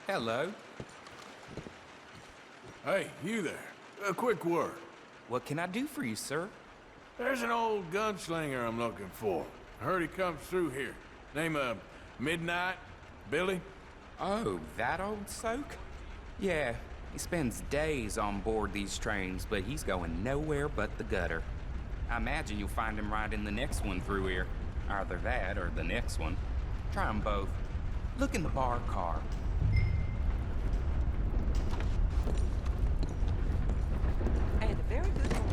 Hello. Hey, you there. A quick word. What can I do for you, sir? There's an old gunslinger I'm looking for. I heard he comes through here. Name of Midnight? Billy? Oh, that old soak? Yeah, he spends days on board these trains, but he's going nowhere but the gutter. I imagine you'll find him right in the next one through here. Either that or the next one. Try them both. Look in the bar car. And a very good morning.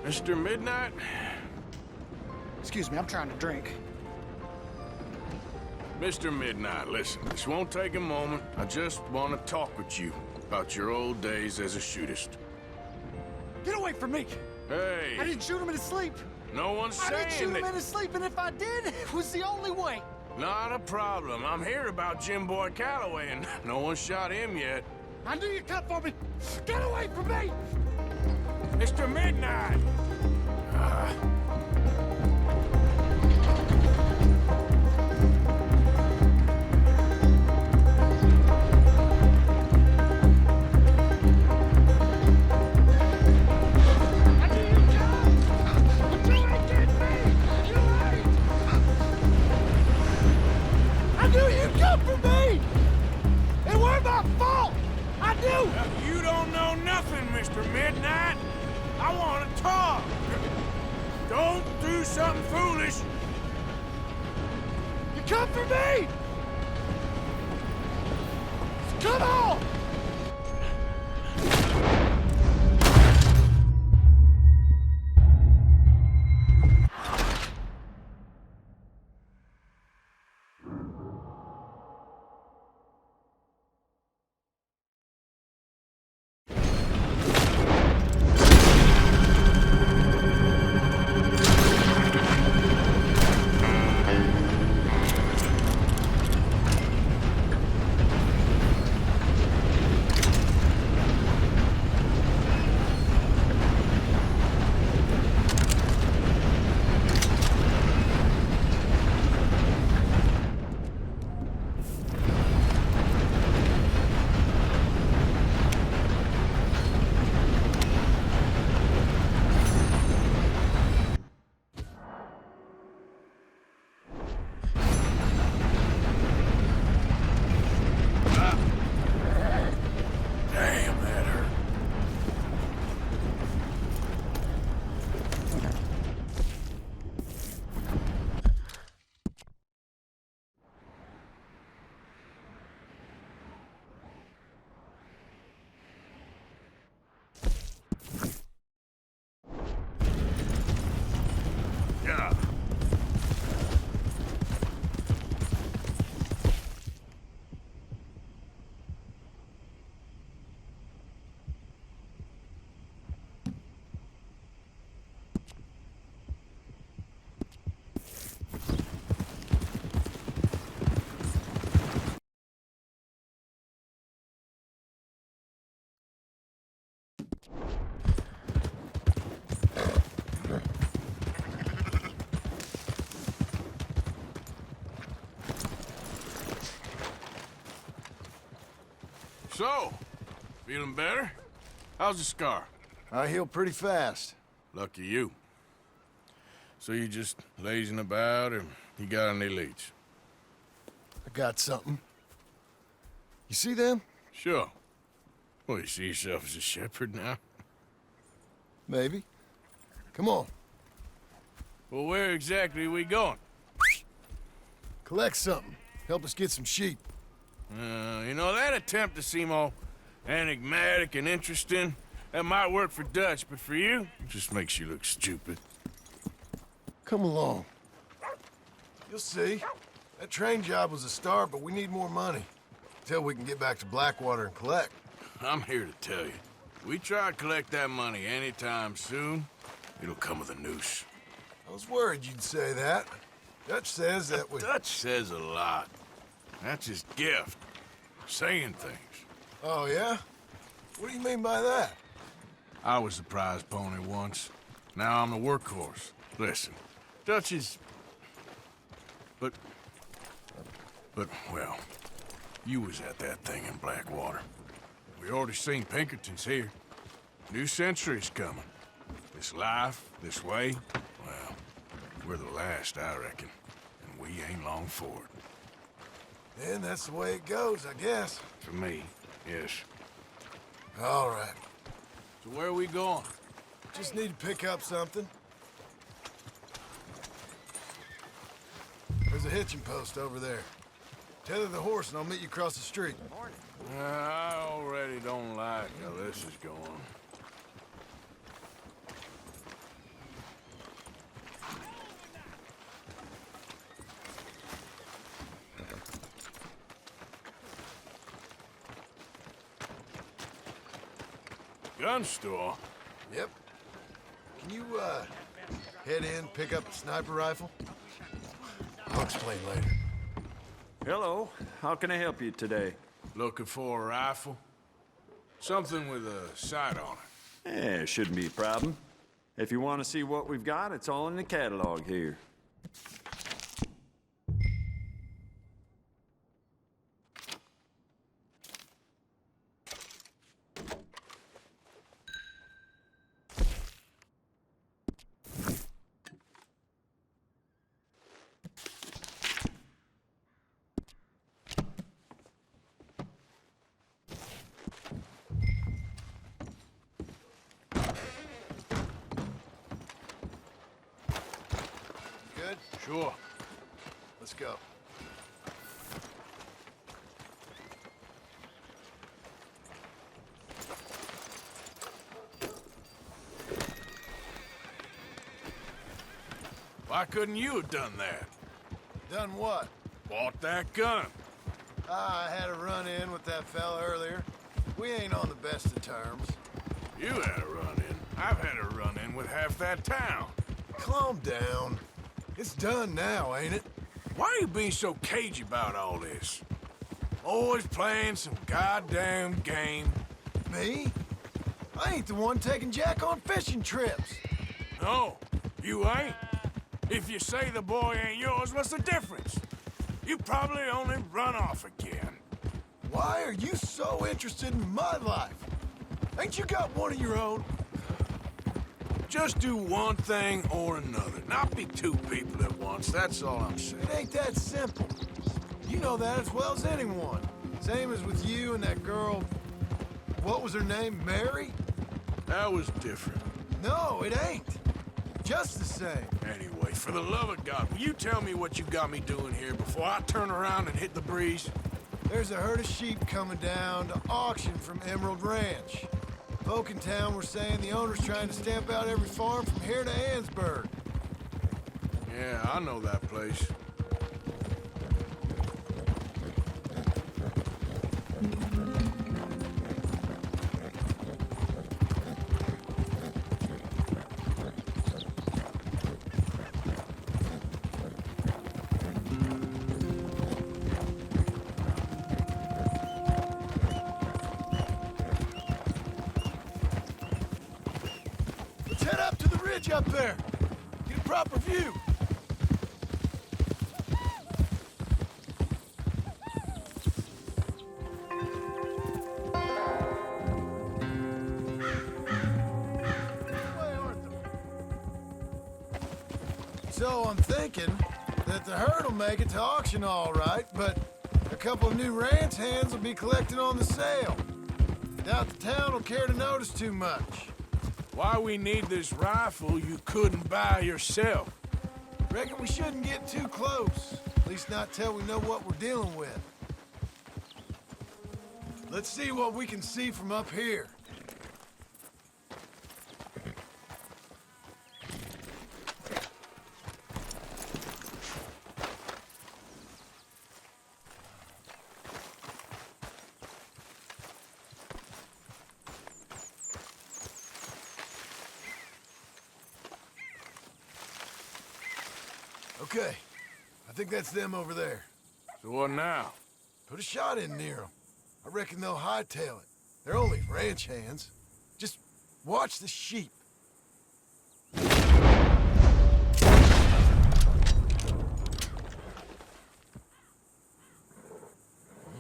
Mr. Midnight? Excuse me, I'm trying to drink. Mr. Midnight, listen, this won't take a moment. I just want to talk with you about your old days as a shootist. Get away from me! Hey! I didn't shoot him in his sleep! No one's I didn't saying shoot him that... in his sleep, and if I did, it was the only way! Not a problem. I'm here about Jim Boy Calloway, and no one shot him yet. I knew you'd come for me! Get away from me! Mr. Midnight! I knew you'd come for me! It weren't my fault! I knew! You don't know nothing, Mr. Midnight. I want to talk. Don't do something foolish. You come for me! Come on! Damn, that hurt. Yeah. So, feeling better? How's the scar? I heal pretty fast. Lucky you. So you just lazing about, or you got any leads? I got something. You see them? Sure. Well, you see yourself as a shepherd now? Maybe. Come on. Well, where exactly are we going? Collect something. Help us get some sheep. You know, that attempt to seem all enigmatic and interesting, that might work for Dutch, but for you, it just makes you look stupid. Come along. You'll see. That train job was a start, but we need more money. Till we can get back to Blackwater and collect. I'm here to tell you, We try to collect that money anytime soon, it'll come with a noose. I was worried you'd say that. Dutch says that we... Dutch says a lot. That's his gift. Saying things. Oh, yeah? What do you mean by that? I was the prize pony once. Now I'm the workhorse. Listen, Dutch is... But, well, you was at that thing in Blackwater. We already seen Pinkertons here. New century's coming. This life, this way, well, we're the last, I reckon. And we ain't long for it. And that's the way it goes, I guess. For me, yes. All right. So where are we going? Just need to pick up something. There's a hitching post over there. Tether the horse and I'll meet you across the street. I already don't like how this is going. Gun store? Yep. Can you, head in, pick up the sniper rifle? I'll explain later. Hello. How can I help you today? Looking for a rifle? Something with a sight on it. Eh, shouldn't be a problem. If you want to see what we've got, it's all in the catalog here. Good? Sure. Let's go. Why couldn't you have done that? Done what? Bought that gun. I had a run-in with that fella earlier. We ain't on the best of terms. You had a run-in. I've had a run-in with half that town. Calm down. It's done now, ain't it? Why are you being so cagey about all this? Always playing some goddamn game. Me? I ain't the one taking Jack on fishing trips. No, you ain't. If you say the boy ain't yours, what's the difference? You probably only run off again. Why are you so interested in my life? Ain't you got one of your own? Just do one thing or another. Not be two people at once, that's all I'm saying. It ain't that simple. You know that as well as anyone. Same as with you and that girl... What was her name? Mary? That was different. No, it ain't. Just the same. Anyway, for the love of God, will you tell me what you got me doing here before I turn around and hit the breeze? There's a herd of sheep coming down to auction from Emerald Ranch. Folk in town were saying the owner's trying to stamp out every farm from here to Ansburg. Yeah, I know that place. Let's head up to the ridge up there. Get a proper view. So I'm thinking that the herd will make it to auction all right, but a couple of new ranch hands will be collecting on the sale. Doubt the town will care to notice too much. Why we need this rifle you couldn't buy yourself? Reckon we shouldn't get too close. At least not till we know what we're dealing with. Let's see what we can see from up here. Okay, I think that's them over there. So what now? Put a shot in near them. I reckon they'll hightail it. They're only ranch hands. Just watch the sheep.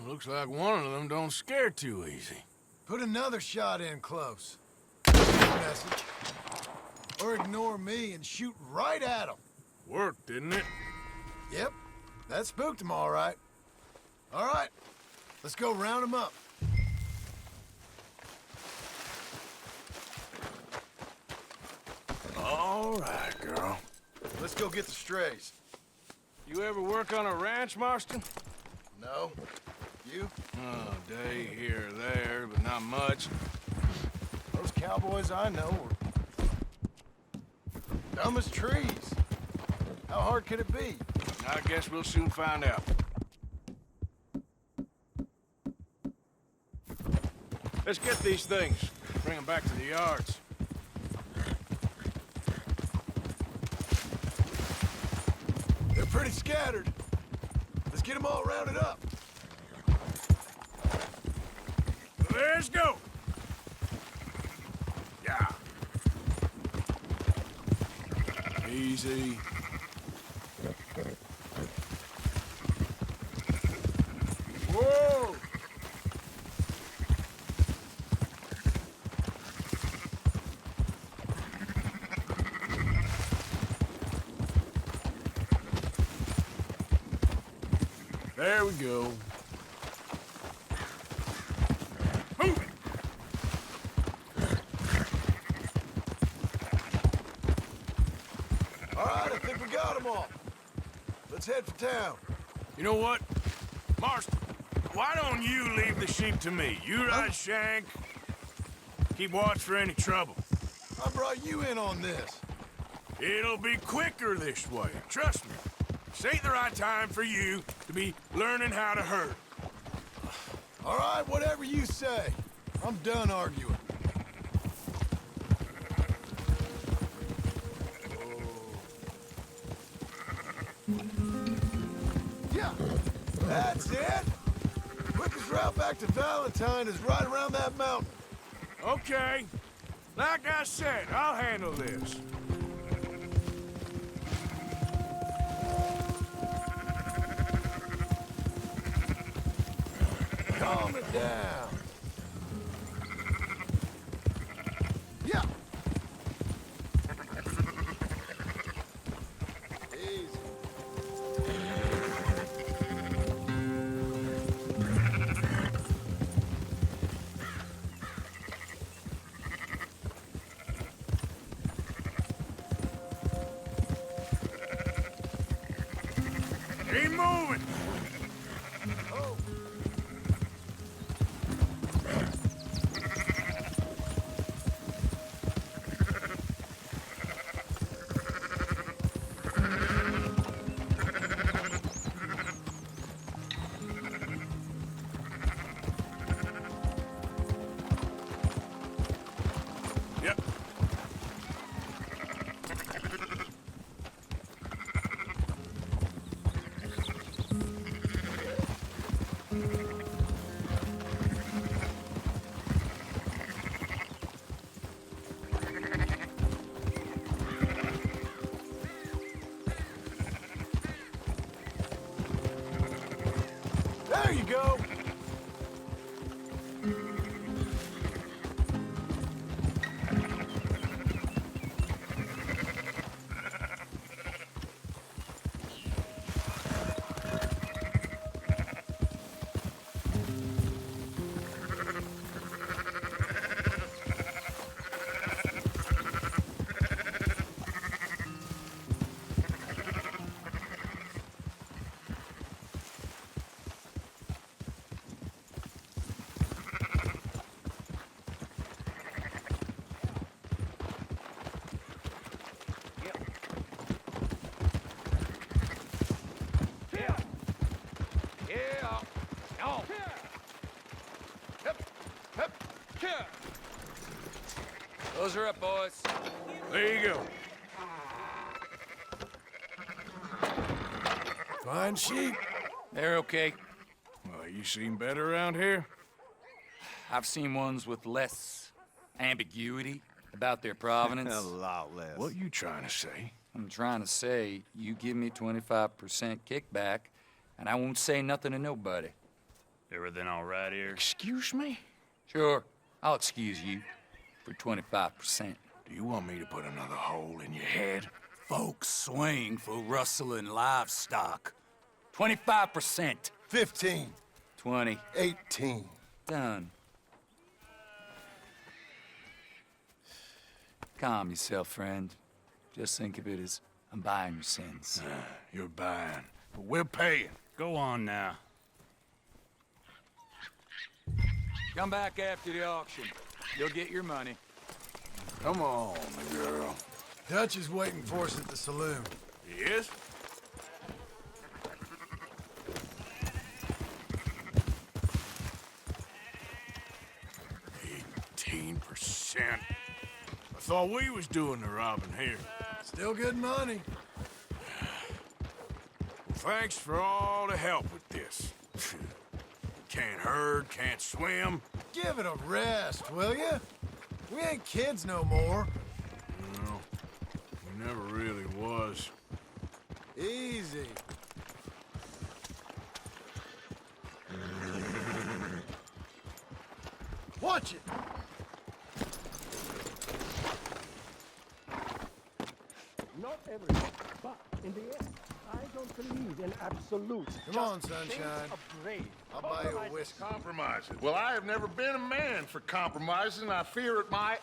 Looks like one of them don't scare too easy. Put another shot in close. Message. Or ignore me and shoot right at them. Worked, didn't it? Yep, that spooked them all right. All right, let's go round them up. All right, girl. Let's go get the strays. You ever work on a ranch, Marston? No? You? Oh, day here or there, but not much. Those cowboys I know are dumb as trees. How hard could it be? I guess we'll soon find out. Let's get these things. Bring them back to the yards. They're pretty scattered. Let's get them all rounded up. Let's go! Yeah. Easy. Whoa! There we go. Move it! All right, I think we got them all. Let's head for town. You know what? Marston, why don't you leave the sheep to me? You ride Shank. Keep watch for any trouble. I brought you in on this. It'll be quicker this way. Trust me. This ain't the right time for you to be learning how to herd. All right, whatever you say. I'm done arguing. Yeah, that's it. Quickest route back to Valentine is right around that mountain. Okay. Like I said, I'll handle this. Calm it down. Yeah. Easy. Keep moving. Oh. Yep. There you go. Those are up, boys. There you go. Fine sheep. They're okay. Well, you seen better around here? I've seen ones with less ambiguity about their provenance. A lot less. What you trying to say? I'm trying to say, you give me 25% kickback, and I won't say nothing to nobody. Everything all right here? Excuse me? Sure, I'll excuse you for 25%. Do you want me to put another hole in your head? Folks swing for rustling livestock. 25%. 15. 20. 18. Done. Calm yourself, friend. Just think of it as I'm buying your sins. You're buying, but we're paying. Go on now. Come back after the auction. You'll get your money. Come on, girl. Dutch is waiting for us at the saloon. He is? %. I thought we was doing the robbing here. Still good money. Well, thanks for all the help with this. Can't herd, can't swim. Give it a rest, will ya? We ain't kids no more. No, we never really was. Easy. Watch it! Not everything, but in the end, I don't believe in absolutes. Come on, Just sunshine. shades of gray. I'll buy you a whiskey. Compromises. Well, I have never been a man for compromises, and I fear it might.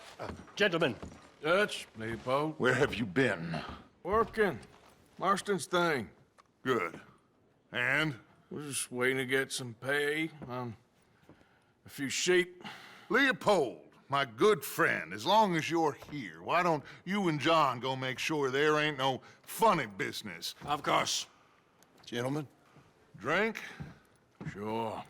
Gentlemen, Dutch, Leopold. Where have you been? Working. Marston's thing. Good. And? We're just waiting to get some pay on a few sheep. Leopold, my good friend, as long as you're here, why don't you and John go make sure there ain't no funny business? Of course. Gentlemen, drink? Sure.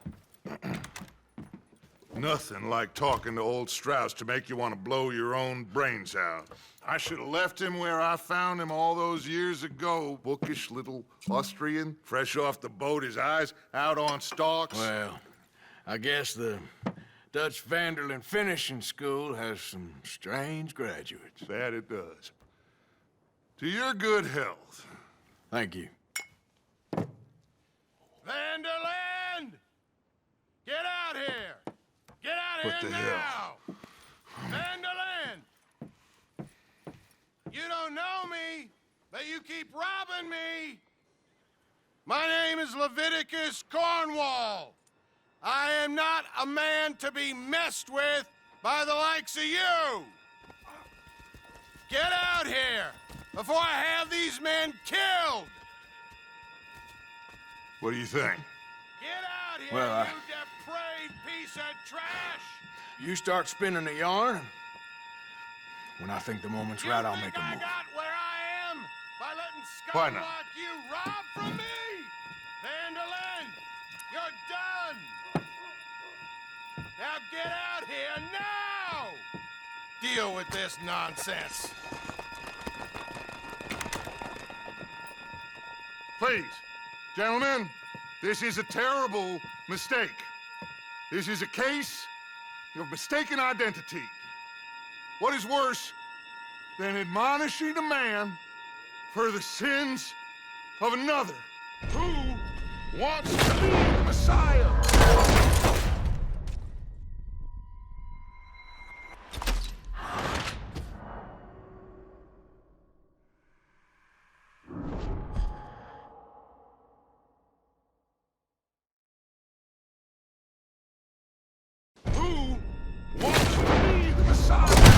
Nothing like talking to old Strauss to make you want to blow your own brains out. I should have left him where I found him all those years ago. Bookish little Austrian, fresh off the boat, his eyes out on stalks. Well, I guess the Dutch Vanderlyn Finishing School has some strange graduates. That it does. To your good health. Thank you. Vanderland! Get out here! Get out What here the now! hell? Vanderland! You don't know me, but you keep robbing me! My name is Leviticus Cornwall. I am not a man to be messed with by the likes of you! Get out here before I have these men killed! What do you think? Get out here, Well, you depraved piece of trash! You start spinning the yarn. When I think the moment's You right, I'll think make a I move. got where I am by letting Why scum not? like you rob from me? Vanderlyn, you're done! Now get out here now! Deal with this nonsense. Please, gentlemen, this is a terrible mistake. This is a case of mistaken identity. What is worse than admonishing a man for the sins of another who wants to be the Messiah? Who wants to be the Messiah?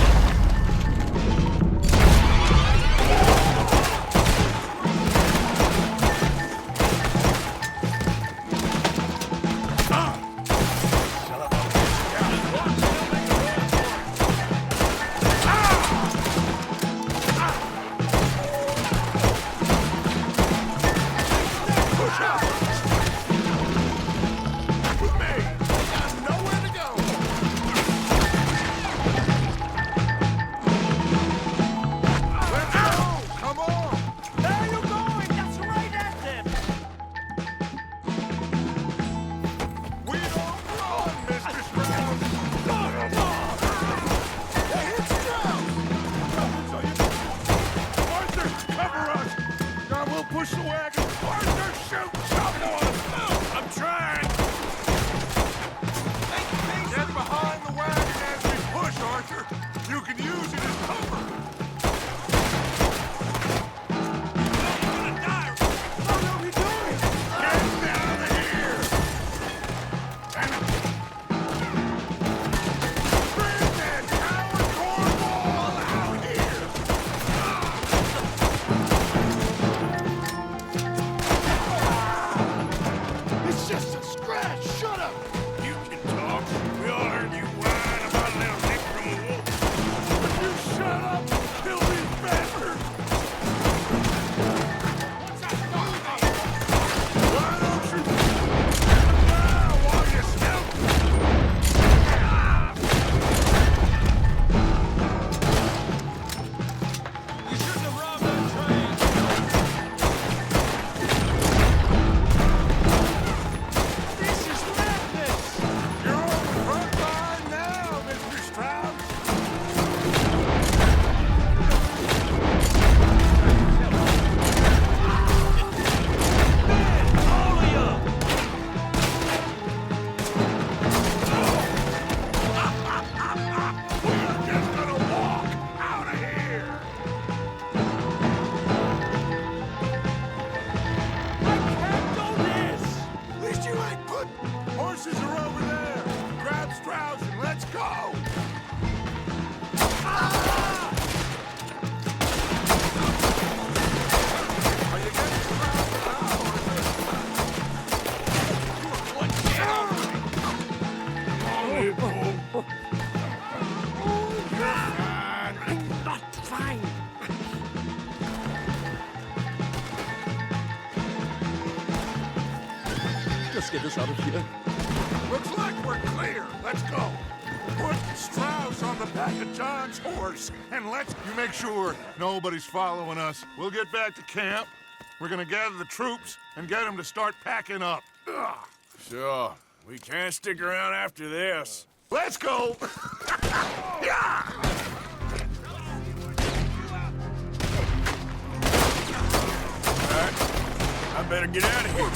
Fine. Just get us out of here. Looks like we're clear. Let's go. Put Strauss on the back of John's horse, and you make sure nobody's following us. We'll get back to camp. We're gonna gather the troops and get them to start packing up. Ugh. Sure. We can't stick around after this. Let's go! Yeah! All right. I better get out of here.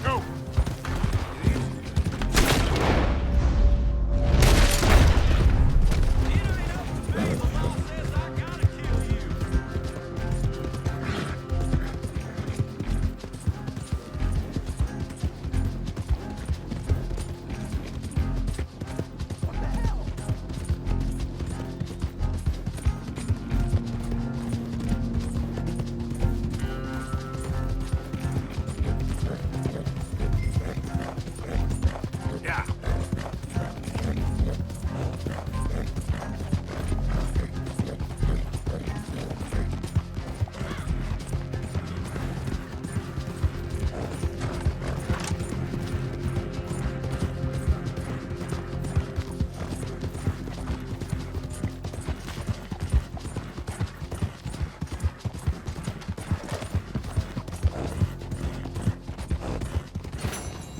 Go! Yeah.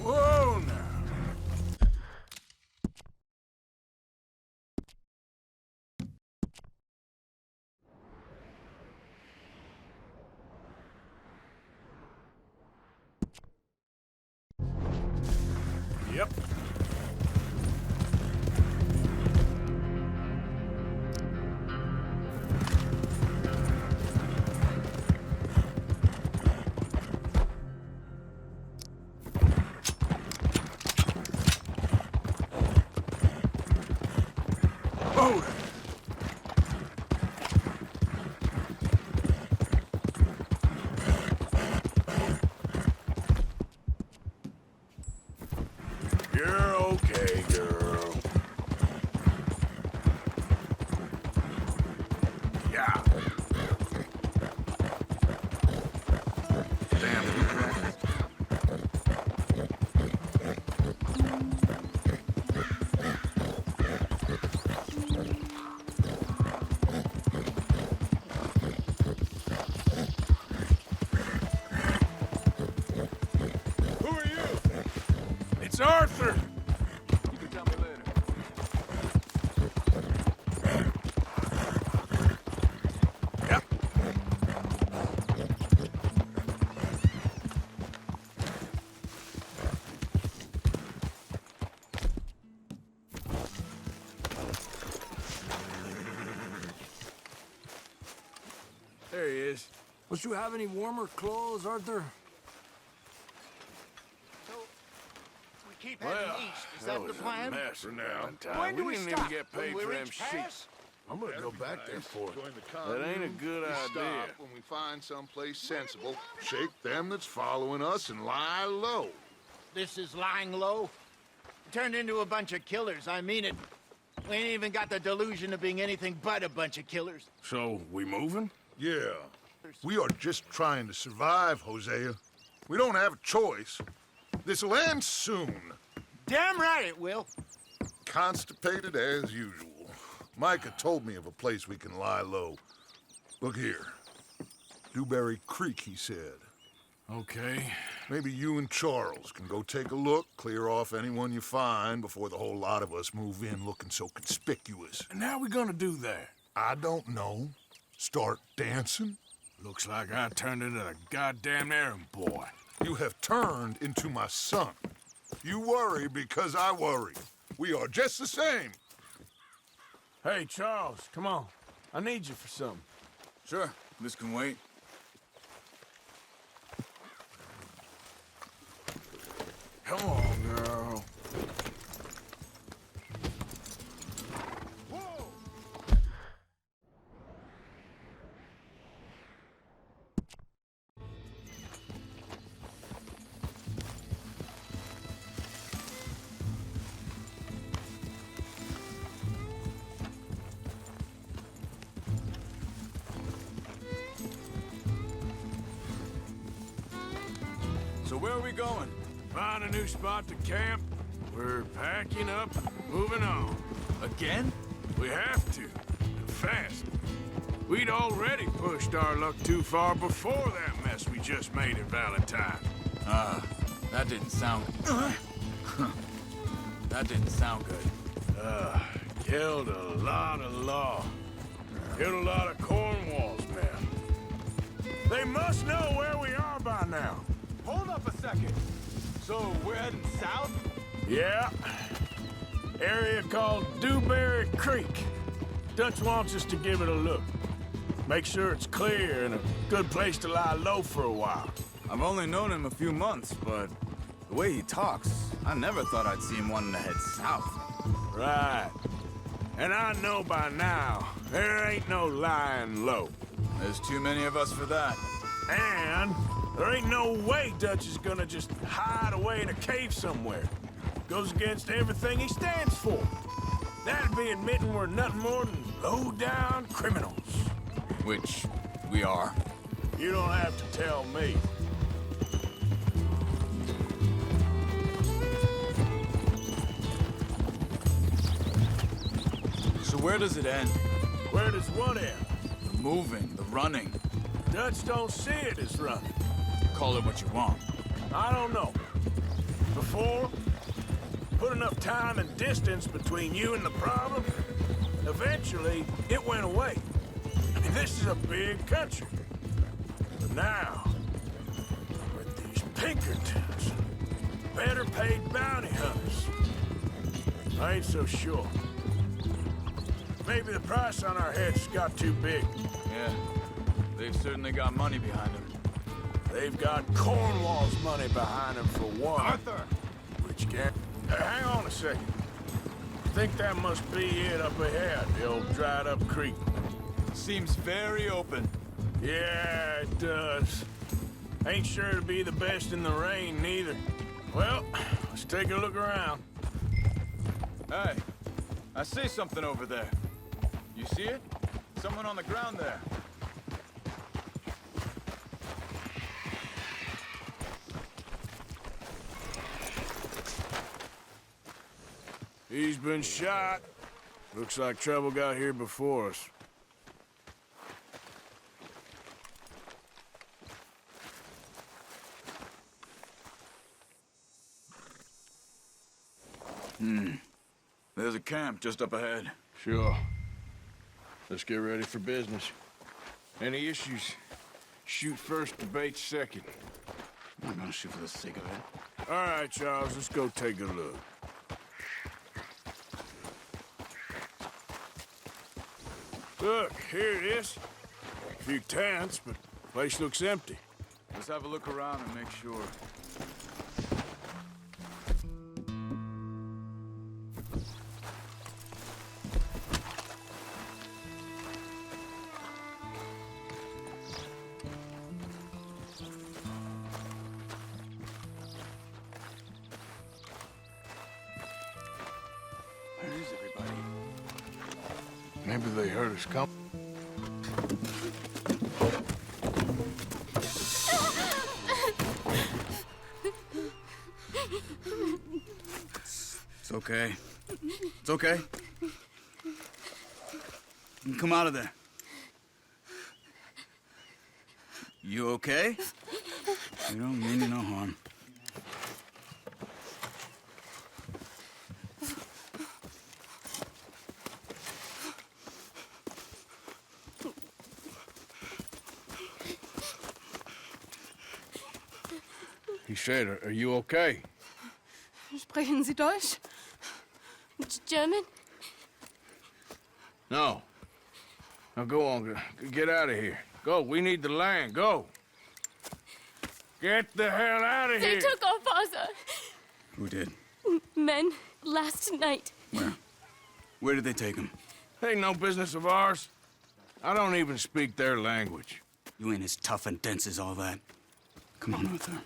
Whoa, now. Yep. Hold it. You're okay, girl. Yeah. Damn it. Who are you? It's Arthur. You can tell me later. Yep. There he is. Don't you have any warmer clothes, Arthur? We keep heading east. Is that the plan? Mess for now. When do we didn't stop? even get paid When for we them reach sheets. Pass? I'm gonna go back there for it. Join the That ain't a commune. good We idea. Stop when we find someplace sensible, shake them that's following us, and lie low. This is lying low. Turned into a bunch of killers, I mean it. We ain't even got the delusion of being anything but a bunch of killers. So, we moving? Yeah. We are just trying to survive, Hosea. We don't have a choice. This'll end soon. Damn right it will. Constipated as usual. Micah told me of a place we can lie low. Look here. Dewberry Creek, he said. Okay. Maybe you and Charles can go take a look, clear off anyone you find before the whole lot of us move in looking so conspicuous. And how we gonna do that? I don't know. Start dancing? Looks like I turned into the goddamn errand boy. You have turned into my son. You worry because I worry. We are just the same. Hey, Charles, come on. I need you for something. Sure. This can wait. Come on, girl. So where are we going? Find a new spot to camp. We're packing up, moving on. Again? We have to, and fast. We'd already pushed our luck too far before that mess we just made at Valentine. That didn't sound... That didn't sound good. Killed a lot of law. Killed a lot of Cornwall's men. They must know where we are by now. Hold up a second. So we're heading south? Yeah. Area called Dewberry Creek. Dutch wants us to give it a look. Make sure it's clear and a good place to lie low for a while. I've only known him a few months, but the way he talks, I never thought I'd see him wanting to head south. Right. And I know by now, there ain't no lying low. There's too many of us for that. And there ain't no way Dutch is gonna just hide away in a cave somewhere. Goes against everything he stands for. That'd be admitting we're nothing more than low-down criminals. Which we are. You don't have to tell me. So where does it end? Where does what end? The moving, the running. Dutch don't see it as running. Call it what you want. I don't know. Before, put enough time and distance between you and the problem, eventually it went away. I mean, this is a big country. But now, with these Pinkertons, better paid bounty hunters, I ain't so sure. Maybe the price on our heads got too big. Yeah, they've certainly got money behind them. They've got Cornwall's money behind them for one. Arthur! Which can't... hang on a second. I think that must be it up ahead, the old dried-up creek. Seems very open. Yeah, it does. Ain't sure to be the best in the rain, neither. Well, let's take a look around. Hey, I see something over there. You see it? Someone on the ground there. He's been shot. Looks like trouble got here before us. There's a camp just up ahead. Sure. Let's get ready for business. Any issues? Shoot first, debate second. I'm not gonna shoot for the sake of it. All right, Charles, let's go take a look. Look, here it is. A few tents, but the place looks empty. Let's have a look around and make sure. Where is everybody? Maybe they heard us come. It's okay. It's okay. You can come out of there. You okay? You don't mean you no harm. He said, are you okay? Sprechen Sie Deutsch? German? No. Now go on, get out of here. Go, we need the land, go. Get the hell out of They here. took our father. Who did? Men, last night. Where? Where did they take him? Ain't no business of ours. I don't even speak their language. You ain't as tough and dense as all that. Come on, Arthur.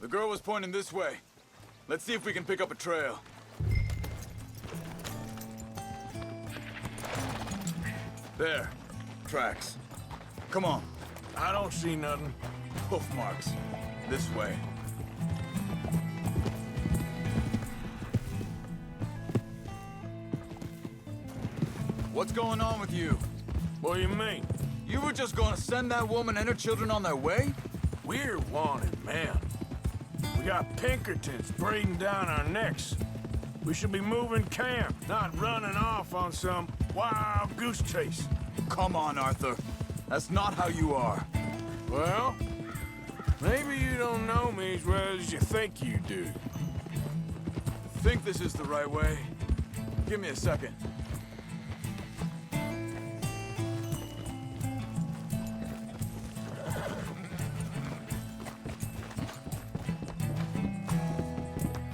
The girl was pointing this way. Let's see if we can pick up a trail. There. tracks. Come on. I don't see nothing. Hoof marks. This way. What's going on with you? What do you mean? You were just gonna send that woman and her children on their way? We're wanted, man. We got Pinkertons breathing down our necks. We should be moving camp, not running off on some wild goose chase. Come on, Arthur. That's not how you are. Well, maybe you don't know me as well as you think you do. Think this is the right way? Give me a second.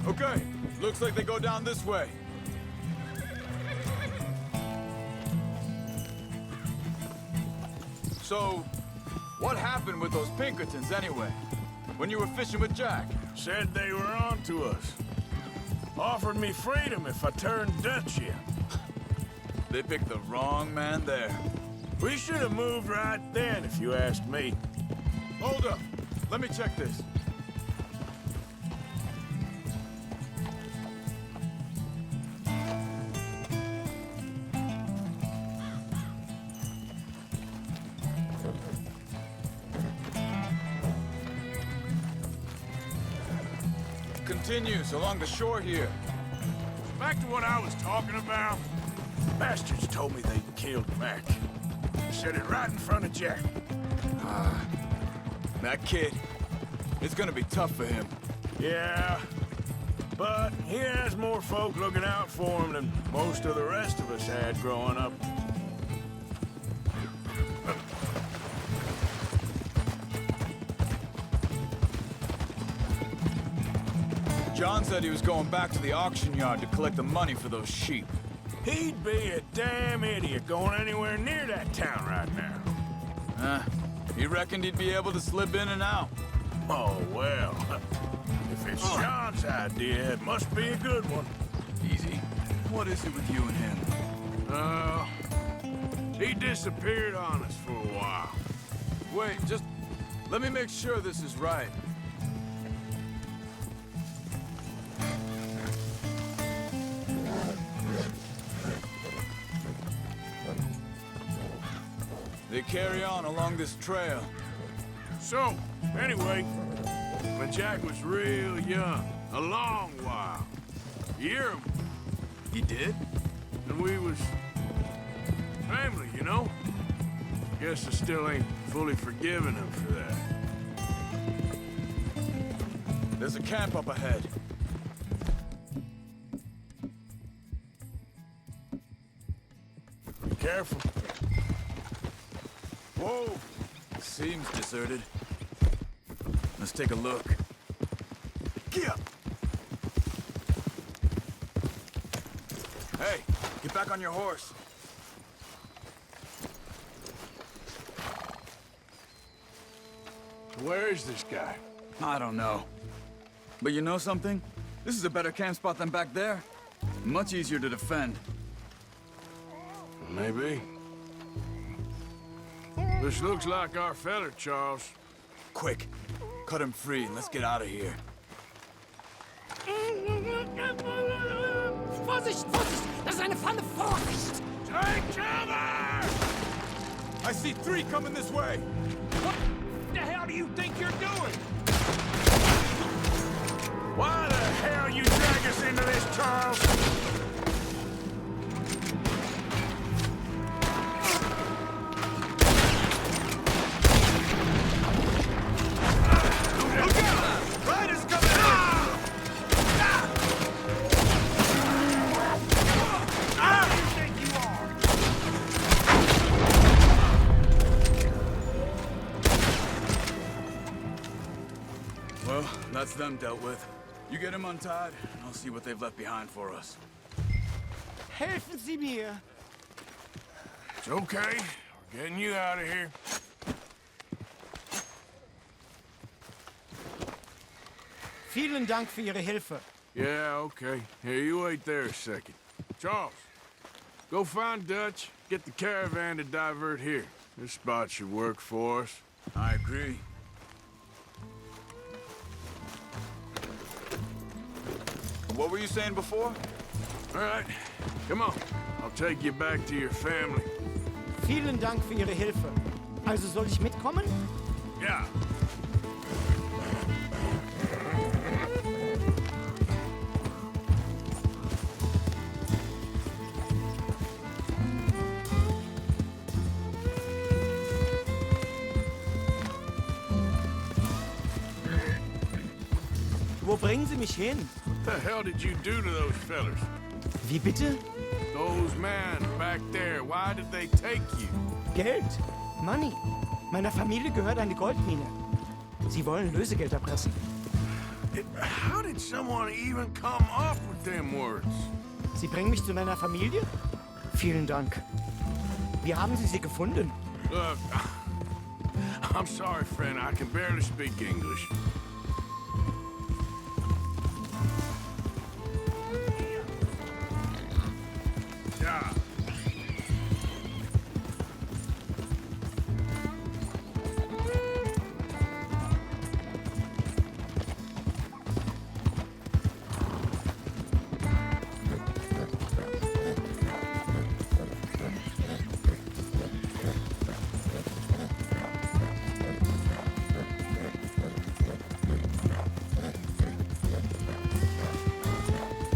Okay, looks like they go down this way. So, what happened with those Pinkertons anyway? When you were fishing with Jack? Said they were on to us. Offered me freedom if I turned Dutch in. They picked the wrong man there. We should have moved right then, if you ask me. Hold up. Let me check this. Continues along the shore here. Back to what I was talking about. Bastards told me they'd killed Mac. Said it right in front of Jack. That kid, it's gonna be tough for him. Yeah, but he has more folk looking out for him than most of the rest of us had growing up. John said he was going back to the auction yard to collect the money for those sheep. He'd be a damn idiot going anywhere near that town right now. He reckoned he'd be able to slip in and out. Oh, well. If it's John's idea, it must be a good one. Easy. What is it with you and him? He disappeared on us for a while. Wait, just let me make sure this is right. They carry on along this trail. So, anyway, when Jack was real young, a long while, you hear him, He did? and we was family, you know? Guess I still ain't fully forgiven him for that. There's a camp up ahead. Be careful. Whoa! Seems deserted. Let's take a look. Get up! Hey, get back on your horse. Where is this guy? I don't know. But you know something? This is a better camp spot than back there. Much easier to defend. Maybe. This looks like our feller, Charles. Quick, cut him free and let's get out of here. Vorsicht, Vorsicht! Das ist eine Pfanne! Vorsicht! Take cover! I see 3 coming this way! What the hell do you think you're doing? Why the hell you drag us into this, Charles? Look out! Riders coming Well, that's them dealt with. You get them untied, and I'll see what they've left behind for us. Helfen Sie mir! It's okay. We're getting you out of here. Vielen Dank für Ihre Hilfe. Yeah, okay. Here, you wait there a second. Charles, go find Dutch, get the caravan to divert here. This spot should work for us. I agree. What were you saying before? All right, come on. I'll take you back to your family. Vielen Dank für Ihre Hilfe. Also soll ich mitkommen? Yeah. Wo bringen Sie mich hin? What the hell did you do to those fellers? Wie bitte? Those men back there, why did they take you? Geld. Money. Meiner Familie gehört eine Goldmine. Sie wollen Lösegeld erpressen. How did someone even come up with them words? Sie bringen mich zu meiner Familie? Vielen Dank. Wie haben Sie sie gefunden? Look, I'm sorry, friend. I can barely speak English. Yeah.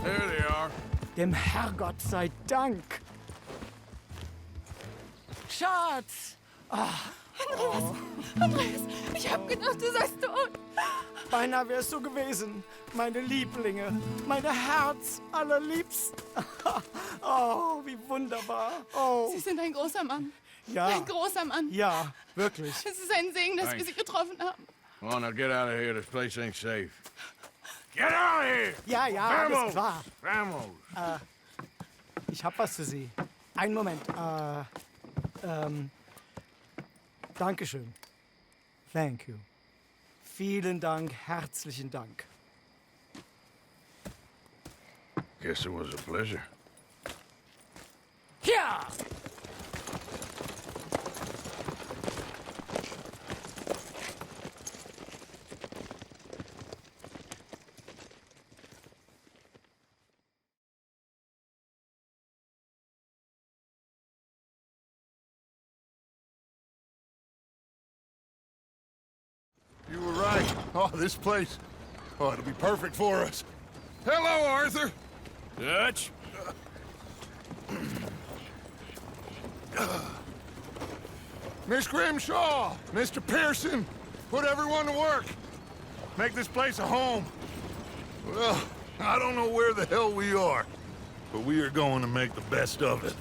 There they are. Dem Herrgott sei Dank. Schatz! Andreas, ich hab gedacht, du seist tot. Beinahe wär's so gewesen. Meine Lieblinge. Meine Herz allerliebsten. Oh, wie wunderbar. Oh, Sie sind ein großer Mann. ja. Ein großer Mann. Ja, wirklich. Es ist ein Segen, dass wir Thanks. Sie getroffen haben. Come on, now get out of here. This place ain't safe. Get out of here! Ja, ja, alles Vamos! klar. Vamos! Ich hab was für Sie. Einen Moment. Dankeschön. Thank you. Vielen Dank, herzlichen Dank. Guess it was a pleasure. Ja! You were right. Oh, this place. Oh, it'll be perfect for us. Hello, Arthur. Dutch? Miss Grimshaw, Mr. Pearson, put everyone to work. Make this place a home. Well, I don't know where the hell we are, but we are going to make the best of it.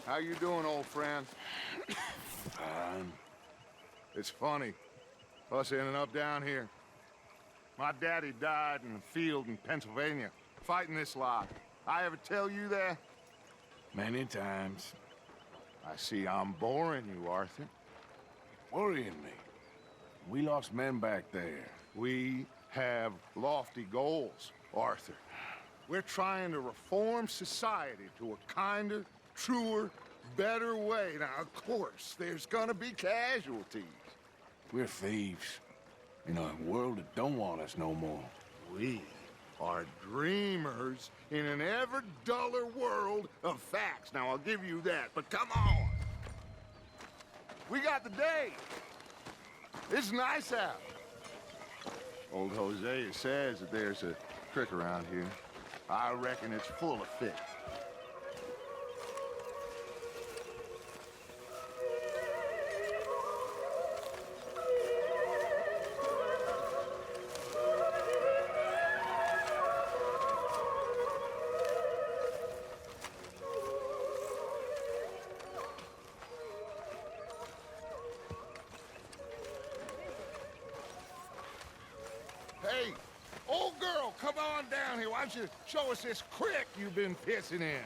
How you doing, old friend? Fine. It's funny, us ending up down here. My daddy died in the field in Pennsylvania, fighting this lot. I ever tell you that? Many times. I see I'm boring you, Arthur. Worrying me. We lost men back there. We have lofty goals, Arthur. We're trying to reform society to a kinder, truer, better way. Now, of course, there's gonna be casualties. We're thieves. In a world that don't want us no more. We are dreamers in an ever duller world of facts. Now, I'll give you that, but come on. We got the day. It's nice out. Old Hosea says that there's a creek around here. I reckon it's full of fish. don't you show us this creek you've been pissing in?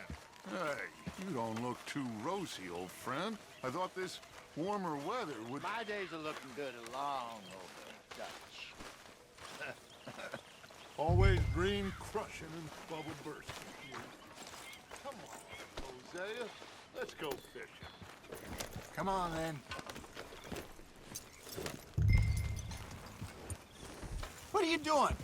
Hey, you don't look too rosy, old friend. I thought this warmer weather would... My days are looking good along over Dutch. Always dream crushing and bubble bursting. Come on, Hosea. Let's go fishing. Come on, then. What are you doing?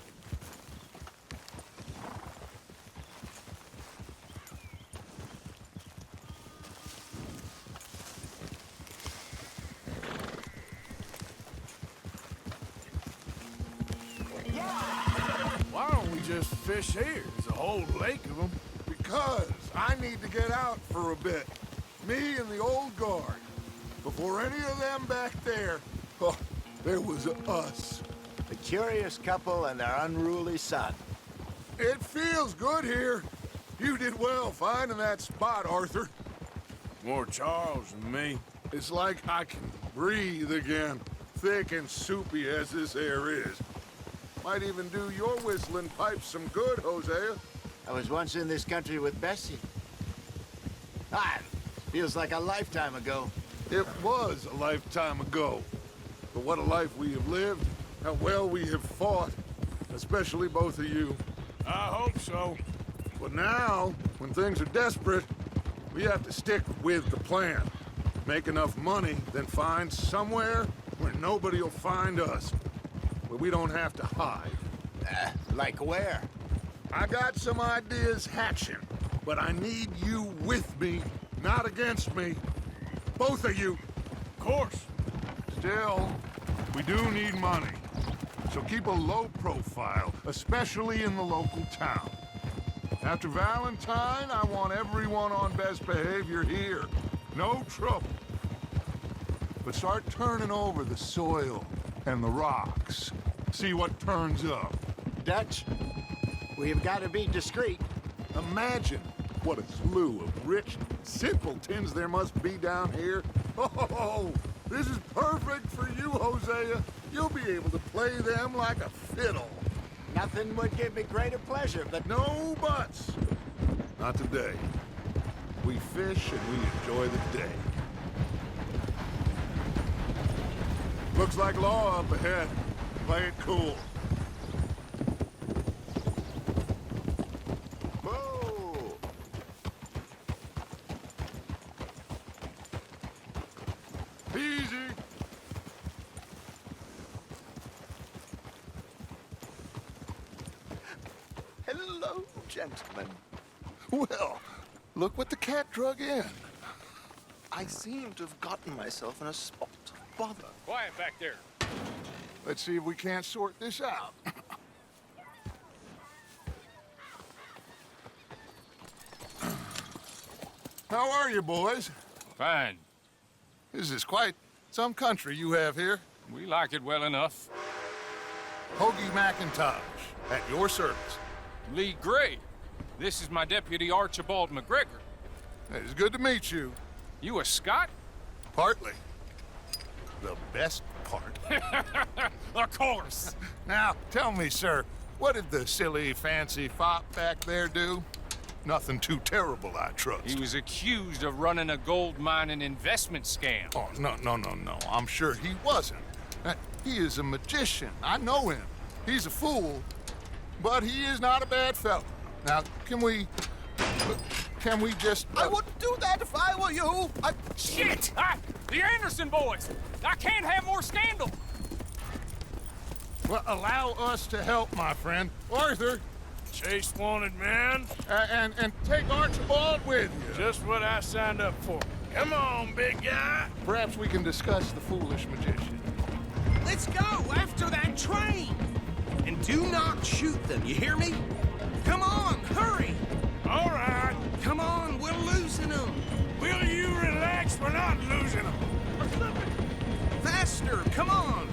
Why don't we just fish here? There's a whole lake of them. Because I need to get out for a bit. Me and the old guard. Before any of them back there, oh, there was us. The curious couple and their unruly son. It feels good here. You did well finding that spot, Arthur. More Charles than me. It's like I can breathe again, thick and soupy as this air is. Might even do your whistling pipes some good, Hosea. I was once in this country with Bessie. Feels like a lifetime ago. It was a lifetime ago. But what a life we have lived, how well we have fought, especially both of you. I hope so. But now, when things are desperate, we have to stick with the plan. Make enough money, then find somewhere where nobody will find us. Where we don't have to hide. Like where? I got some ideas hatching, but I need you with me, not against me. Both of you. Of course. Still, we do need money. So keep a low profile, especially in the local town. After Valentine, I want everyone on best behavior here. No trouble. But start turning over the soil and the rocks. See what turns up. Dutch, we've got to be discreet. Imagine what a slew of rich simpletons there must be down here. Oh, this is perfect for you, Hosea. You'll be able to play them like a fiddle. Nothing would give me greater pleasure, but... No buts. Not today. We fish and we enjoy the day. Looks like law up ahead. Play it cool. Whoa! Easy. Hello, gentlemen. Well, look what the cat drug in. I seem to have gotten myself in a spot of bother. Quiet back there. Let's see if we can't sort this out. How are you, boys? Fine. This is quite some country you have here. We like it well enough. Hoagie McIntosh, at your service. Lee Gray. This is my deputy Archibald McGregor. It's good to meet you. You a Scot? Partly. The best part. Of course. Now, tell me, sir, what did the silly, fancy fop back there do? Nothing too terrible, I trust. He was accused of running a gold mining investment scam. Oh, no. I'm sure he wasn't. He is a magician. I know him. He's a fool, but he is not a bad fellow. Now, can we just... I wouldn't do that if I were you. Shit! The Anderson boys! I can't have more scandal! Well, allow us to help, my friend. Arthur! Chase wanted man. And take Archibald with you. Just what I signed up for. Come on, big guy. Perhaps we can discuss the foolish magician. Let's go after that train! And do not shoot them, you hear me? Come on, hurry! All right. Come on, we're losing them! Will you relax? We're not losing them. We're slipping. Faster, come on!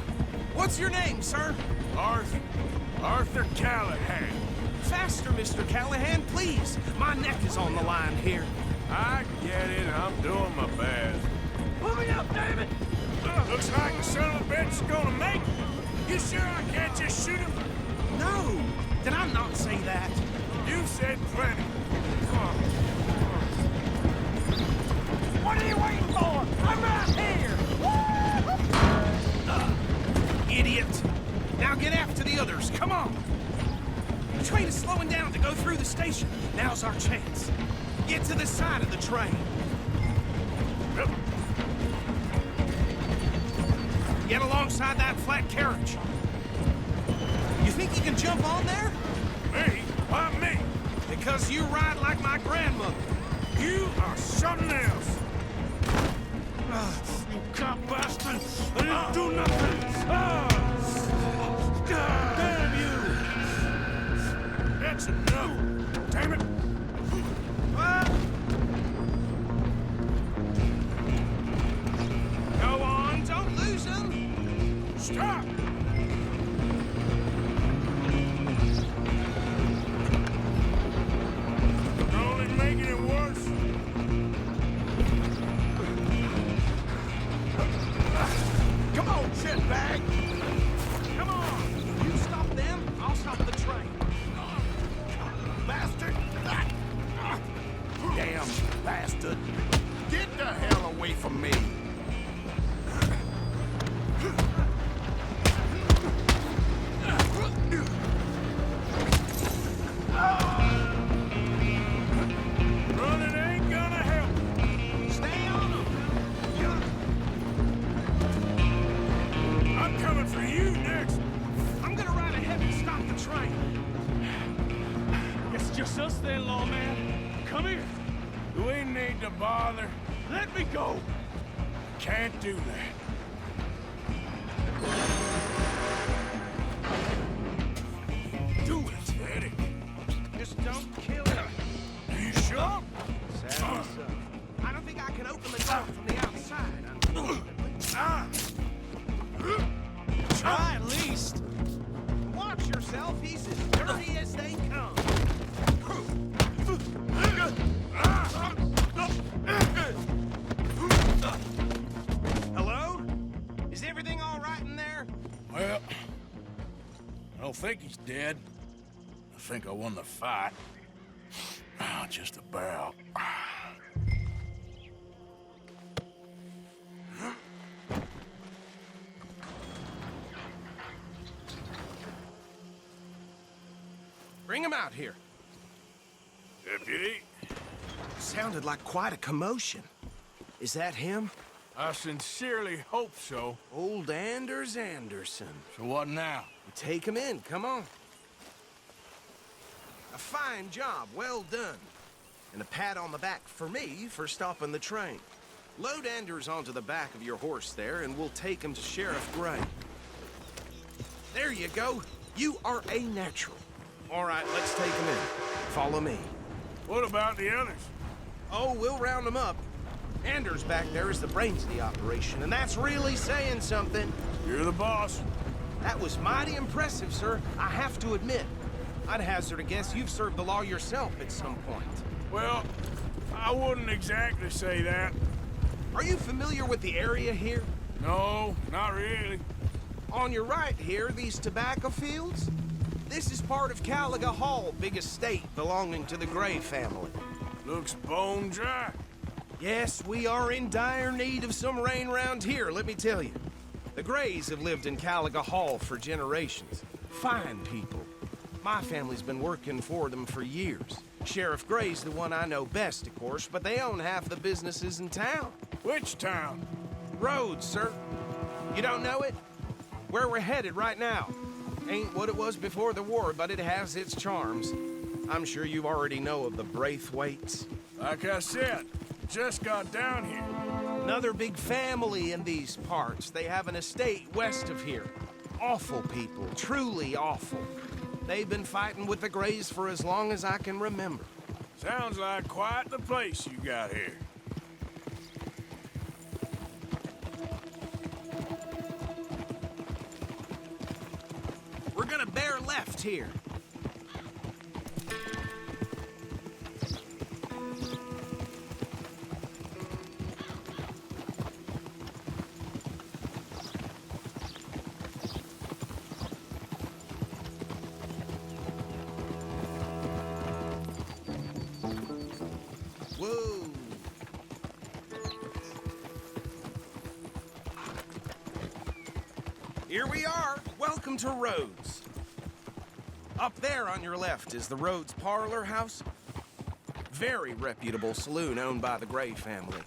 What's your name, sir? Arthur Callahan. Faster, Mr. Callahan, please! My neck is on the line here. I get it. I'm doing my best. Pull me up, David! Looks like the son of a bitch is gonna make it. You sure I can't just shoot him? No! Did I not say that? You said plenty. What are you waiting for? I'm right here! Idiot! Now get after the others, come on! The train is slowing down to go through the station. Now's our chance. Get to the side of the train. Get alongside that flat carriage. You think you can jump on there? Me? Why me? Because you ride like my grandmother. You are something else. You cop bastard! I didn't do nothing! Damn you! That's enough! Damn it! Go on, don't lose them! Stop! You're only making it worse. Come on, shitbag! Come on! You stop them, I'll stop the train. Bastard! Damn bastard! Get the hell away from me! Running ain't gonna help. Stay on them! I'm coming for you next. I'm gonna ride ahead and stop the train. It's just us then, lawman. Come here. Do we need to bother? Let me go. Can't do that. Do it, Eddie. Just don't kill him. You sure? Sadly so. I don't think I can open the door from the outside. Try at least. Watch yourself. He's as dirty as they come. Hello? Is everything all right in there? Well, I don't think he's dead. I think I won the fight. Just about. Bring him out here. Deputy, Sounded like quite a commotion. Is that him? I sincerely hope so. Old Anders Anderson. So what now? Take him in, come on. A fine job, well done. And a pat on the back for me for stopping the train. Load Anders onto the back of your horse there, and we'll take him to Sheriff Gray. There you go. You are a natural. All right, let's take him in. Follow me. What about the others? Oh, we'll round them up. Anders back there is the brains of the operation, and that's really saying something. You're the boss. That was mighty impressive, sir. I have to admit. I'd hazard a guess you've served the law yourself at some point. Well, I wouldn't exactly say that. Are you familiar with the area here? No, not really. On your right here, these tobacco fields? This is part of Caliga Hall, big estate belonging to the Gray family. Looks bone dry. Yes, we are in dire need of some rain round here, let me tell you. The Grays have lived in Caliga Hall for generations. Fine people. My family's been working for them for years. Sheriff Gray's the one I know best, of course, but they own half the businesses in town. Which town? Rhodes, sir. You don't know it? Where we're headed right now. Ain't what it was before the war, but it has its charms. I'm sure you already know of the Braithwaites. Like I said, just got down here. Another big family in these parts. They have an estate west of here. Awful people, truly awful. They've been fighting with the Grays for as long as I can remember. Sounds like quite the place you got here. We're gonna bear left here. Whoa. Here we are. Welcome to Rhodes. Up there on your left is the Rhodes Parlor House. Very reputable saloon owned by the Gray family.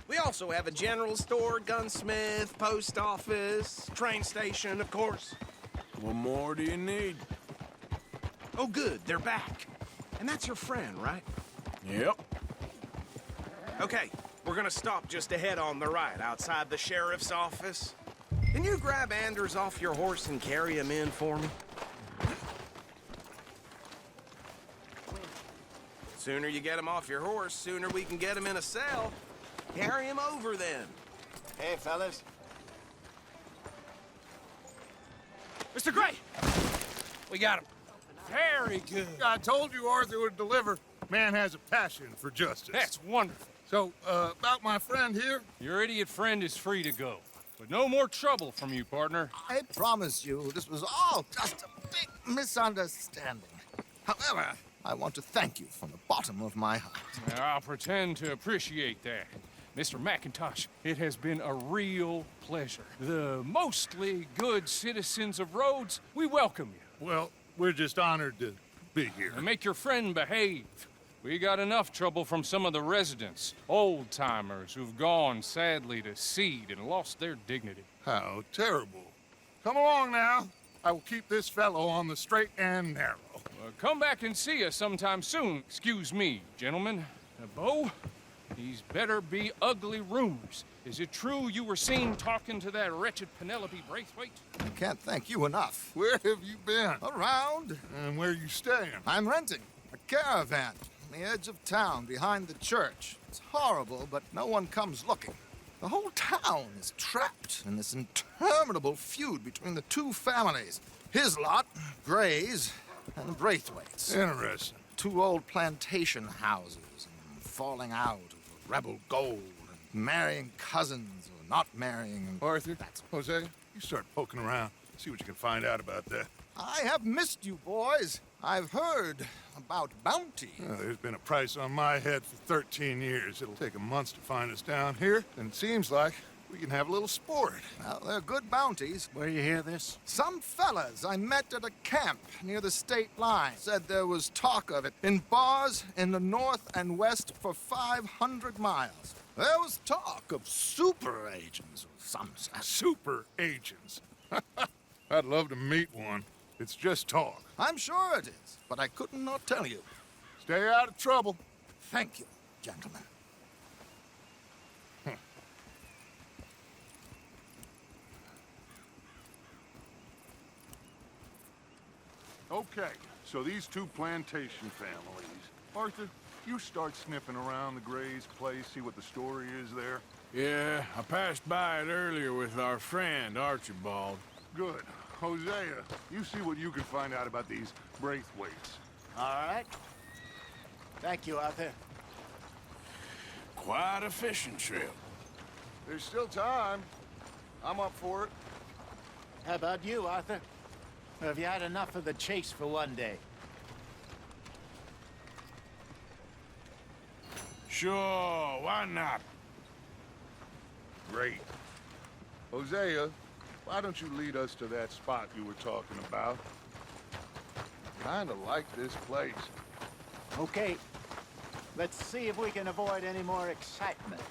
We also have a general store, gunsmith, post office, train station, of course. What more do you need? Oh, good, they're back. And that's your friend, right? Yep. Okay, we're gonna stop just ahead on the right, outside the sheriff's office. Can you grab Anders off your horse and carry him in for me? Sooner you get him off your horse, sooner we can get him in a cell. Carry him over, then. Hey, fellas. Mr. Gray! We got him. Very good. I told you Arthur would deliver. Man has a passion for justice. That's wonderful. So, about my friend here? Your idiot friend is free to go. But no more trouble from you, partner. I promise you, this was all just a big misunderstanding. However, I want to thank you from the bottom of my heart. I'll pretend to appreciate that. Mr. McIntosh, it has been a real pleasure. The mostly good citizens of Rhodes, we welcome you. Well, we're just honored to be here. And make your friend behave. We got enough trouble from some of the residents, old-timers who've gone, sadly, to seed and lost their dignity. How terrible. Come along now. I will keep this fellow on the straight and narrow. Come back and see us sometime soon. Excuse me, gentlemen. Bo, these better be ugly rumors. Is it true you were seen talking to that wretched Penelope Braithwaite? I can't thank you enough. Where have you been? Around. And where are you staying? I'm renting a caravan on the edge of town behind the church. It's horrible, but no one comes looking. The whole town is trapped in this interminable feud between the two families. His lot, Gray's, and the Braithwaites. Interesting. Two old plantation houses, and falling out of rebel gold, and marrying cousins or not marrying. And Arthur, Jose, you start poking around. See what you can find out about that. I have missed you, boys. I've heard about bounty. There's been a price on my head for 13 years. It'll take 'em months to find us down here, and it seems like we can have a little sport. Well, they're good bounties. Where you hear this? Some fellas I met at a camp near the state line said there was talk of it in bars in the north and west for 500 miles. There was talk of super agents of some sort. Super agents? I'd love to meet one. It's just talk. I'm sure it is, but I couldn't not tell you. Stay out of trouble. Thank you, gentlemen. Okay, so these two plantation families. Arthur, you start sniffing around the Gray's place, see what the story is there. Yeah, I passed by it earlier with our friend, Archibald. Good. Hosea, you see what you can find out about these Braithwaites. All right. Thank you, Arthur. Quite a fishing trip. There's still time. I'm up for it. How about you, Arthur? Or have you had enough of the chase for one day? Sure, why not? Great. Hosea, why don't you lead us to that spot you were talking about? Kinda like this place. Okay. Let's see if we can avoid any more excitement.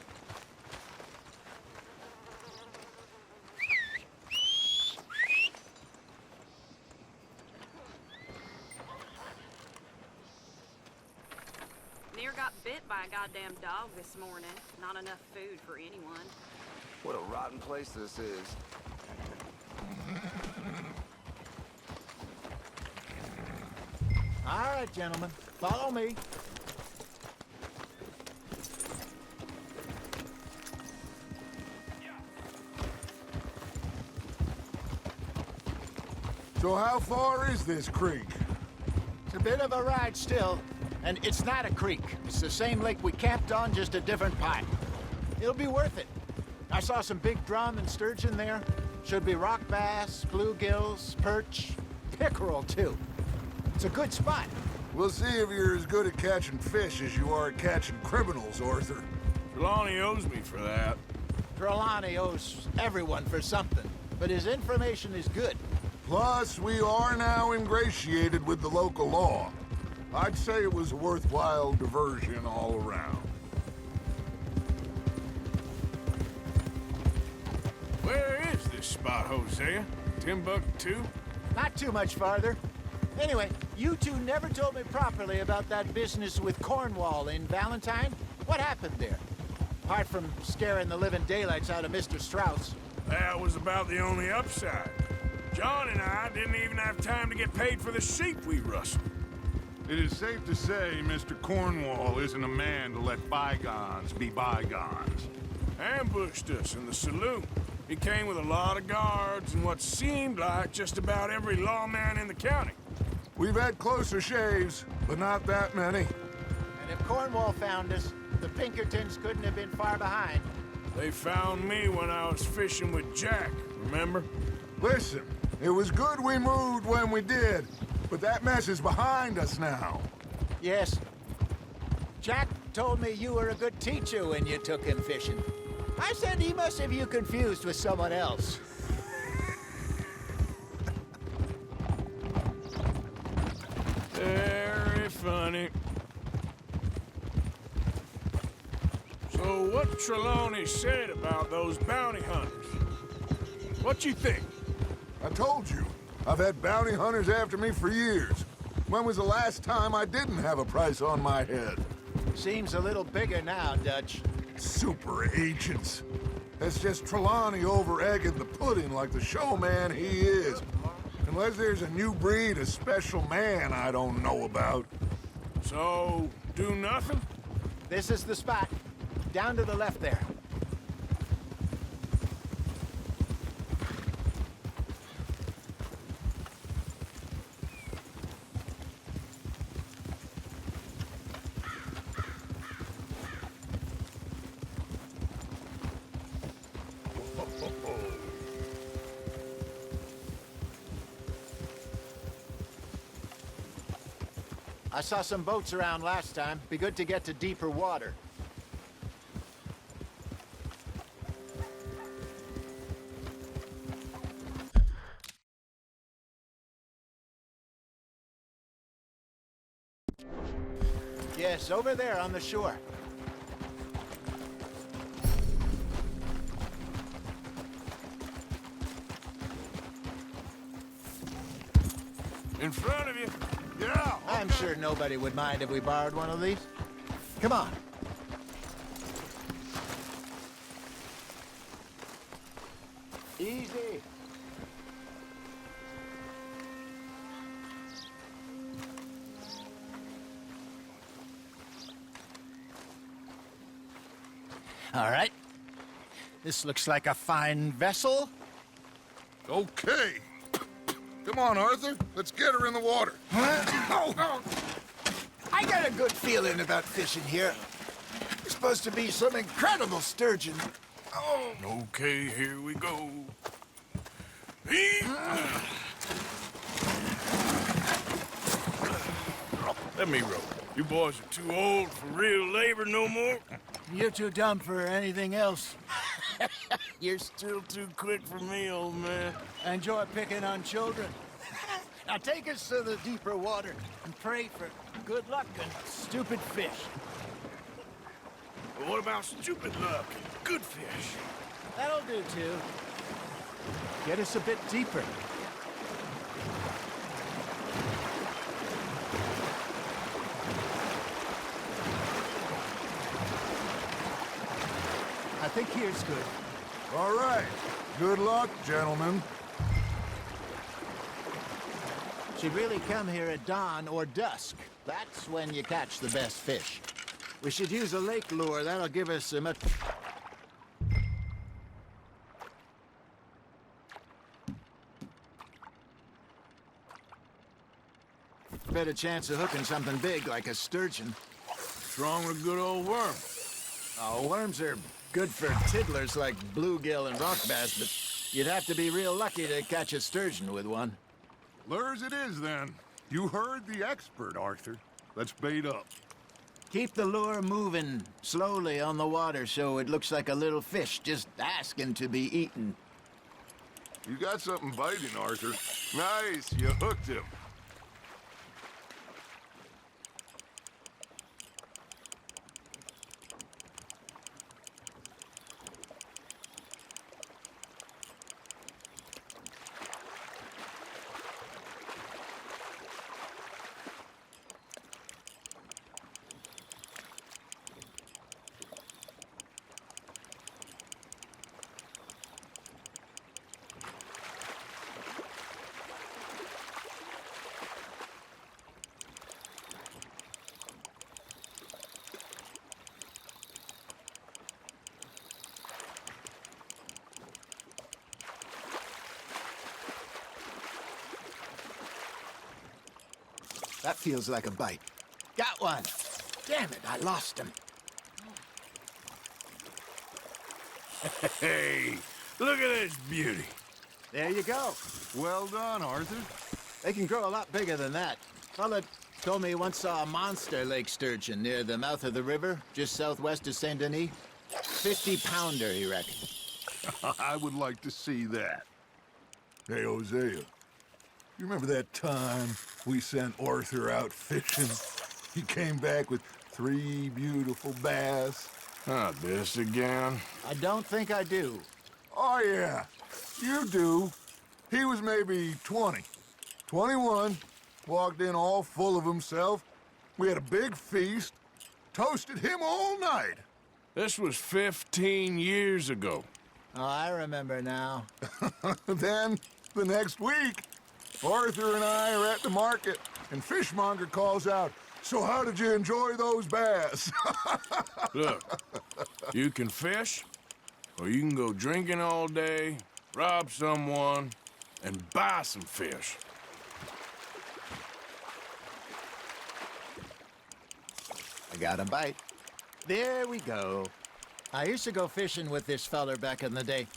Near got bit by a goddamn dog this morning. Not enough food for anyone. What a rotten place this is. All right, gentlemen. Follow me. So how far is this creek? It's a bit of a ride still, and it's not a creek. It's the same lake we camped on, just a different part. It'll be worth it. I saw some big drum and sturgeon there. Should be rock bass, bluegills, perch, pickerel too. It's a good spot. We'll see if you're as good at catching fish as you are at catching criminals, Arthur. Trelawney owes me for that. Trelawney owes everyone for something, but his information is good. Plus, we are now ingratiated with the local law. I'd say it was a worthwhile diversion all around. Where is this spot, Hosea? Timbuktu? Not too much farther. Anyway, you two never told me properly about that business with Cornwall in Valentine. What happened there? Apart from scaring the living daylights out of Mr. Strauss. That was about the only upside. John and I didn't even have time to get paid for the sheep we rustled. It is safe to say Mr. Cornwall isn't a man to let bygones be bygones. Ambushed us in the saloon. He came with a lot of guards and what seemed like just about every lawman in the county. We've had closer shaves, but not that many. And if Cornwall found us, the Pinkertons couldn't have been far behind. They found me when I was fishing with Jack, remember? Listen, it was good we moved when we did, but that mess is behind us now. Yes. Jack told me you were a good teacher when you took him fishing. I said he must have you confused with someone else. Very funny. So what Trelawney said about those bounty hunters? What you think? I told you, I've had bounty hunters after me for years. When was the last time I didn't have a price on my head? Seems a little bigger now, Dutch. Super agents. That's just Trelawney over-egging the pudding like the showman he is. Unless there's a new breed of special man I don't know about. So, do nothing? This is the spot. Down to the left there. I saw some boats around last time. Be good to get to deeper water. Yes, over there on the shore. In front of you. Yeah. I'm sure nobody would mind if we borrowed one of these. Come on. Easy. All right. This looks like a fine vessel. Okay. Come on, Arthur. Let's get her in the water. Oh. I got a good feeling about fishing here. There's supposed to be some incredible sturgeon. Oh. Okay, here we go. Let me row. You boys are too old for real labor no more. You're too dumb for anything else. You're still too quick for me, old man. I enjoy picking on children. Now take us to the deeper water and pray for good luck and stupid fish. But what about stupid luck and good fish? That'll do, too. Get us a bit deeper. I think here's good. All right. Good luck, gentlemen. Should really come here at dawn or dusk. That's when you catch the best fish. We should use a lake lure. That'll give us a much better chance of hooking something big like a sturgeon. What's wrong with a good old worm? Oh, worms are good for tiddlers like bluegill and rock bass, but you'd have to be real lucky to catch a sturgeon with one. Lures it is, then. You heard the expert, Arthur. Let's bait up. Keep the lure moving slowly on the water so it looks like a little fish just asking to be eaten. You got something biting, Arthur. Nice, you hooked him. That feels like a bite. Got one. Damn it, I lost him. Hey, look at this beauty. There you go. Well done, Arthur. They can grow a lot bigger than that. Fella told me he once saw a monster lake sturgeon near the mouth of the river, just southwest of Saint Denis. 50-pounder, he reckoned. I would like to see that. Hey, Hosea. You remember that time we sent Arthur out fishing? He came back with 3 beautiful bass. Not this again. I don't think I do. Oh, yeah. You do. He was maybe 20. 21. Walked in all full of himself. We had a big feast. Toasted him all night. This was 15 years ago. Oh, I remember now. Then, the next week, Arthur and I are at the market, and Fishmonger calls out, "So how did you enjoy those bass?" Look, you can fish, or you can go drinking all day, rob someone, and buy some fish. I got a bite. There we go. I used to go fishing with this feller back in the day.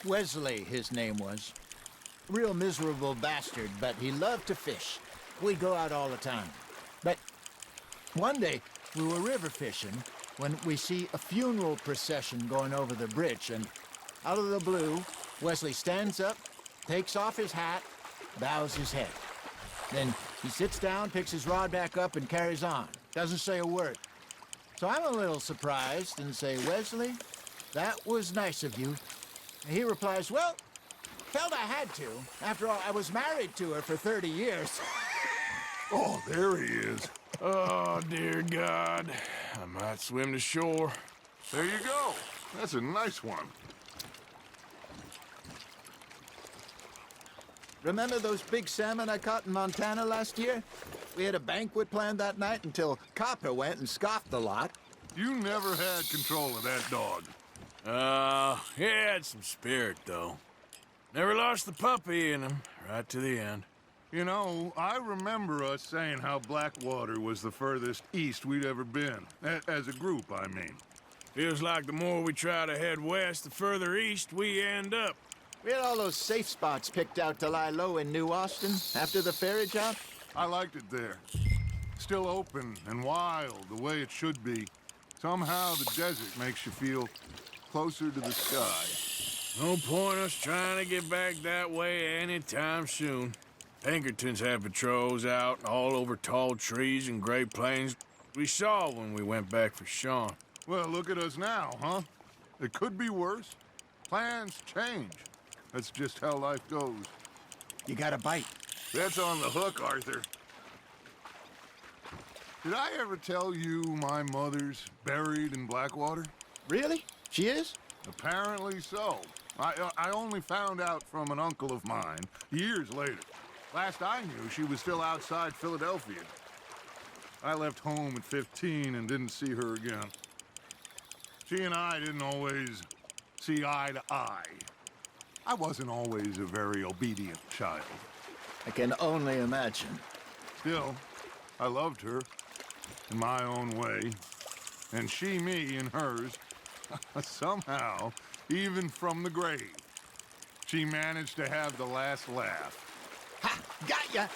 Wesley, his name was. Real miserable bastard, but he loved to fish. We'd go out all the time. But one day, we were river fishing when we see a funeral procession going over the bridge, and out of the blue, Wesley stands up, takes off his hat, bows his head. Then he sits down, picks his rod back up, and carries on. Doesn't say a word. So I'm a little surprised and say, "Wesley, that was nice of you." And he replies, "Well, felt I had to. After all, I was married to her for 30 years. Oh, there he is. Oh, dear God. I might swim to shore. There you go. That's a nice one. Remember those big salmon I caught in Montana last year? We had a banquet planned that night until Copper went and scoffed the lot. You never had control of that dog. He had some spirit, though. Never lost the puppy in him, right to the end. You know, I remember us saying how Blackwater was the furthest east we'd ever been. As a group, I mean. Feels like the more we try to head west, the further east we end up. We had all those safe spots picked out to lie low in New Austin after the ferry job. I liked it there. Still open and wild, the way it should be. Somehow the desert makes you feel closer to the sky. No point us trying to get back that way anytime soon. Pinkertons have patrols out all over tall trees and Great Plains. We saw when we went back for Sean. Well, look at us now, huh? It could be worse. Plans change. That's just how life goes. You got a bite. That's on the hook, Arthur. Did I ever tell you my mother's buried in Blackwater? Really? She is? Apparently so. I only found out from an uncle of mine years later. Last I knew, she was still outside Philadelphia. I left home at 15 and didn't see her again. She and I didn't always see eye to eye. I wasn't always a very obedient child. I can only imagine. Still, I loved her in my own way, and she me in hers. Somehow, even from the grave, she managed to have the last laugh. Ha! Got ya!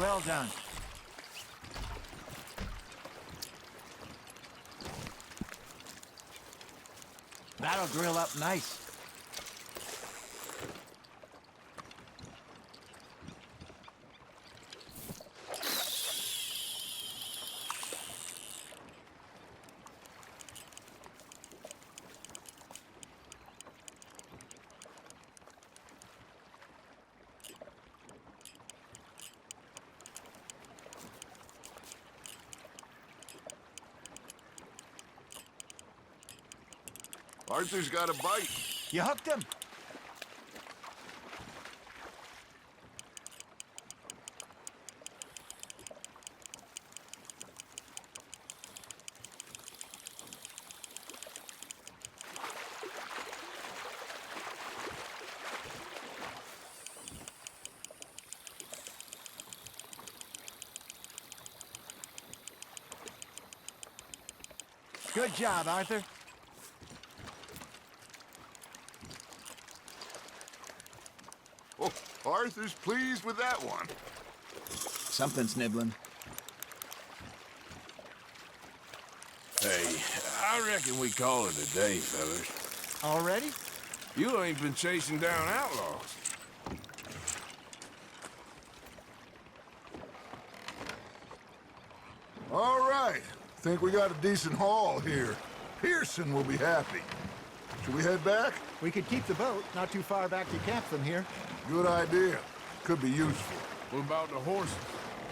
Well done. That'll grill up nice. Arthur's got a bite. You hooked him. Good job, Arthur. Oh, Arthur's pleased with that one. Something's nibbling. Hey, I reckon we call it a day, fellas. Already? You ain't been chasing down outlaws. All right. Think we got a decent haul here. Pearson will be happy. Should we head back? We could keep the boat not too far back to camp from here. Good idea. Could be useful. What about the horses?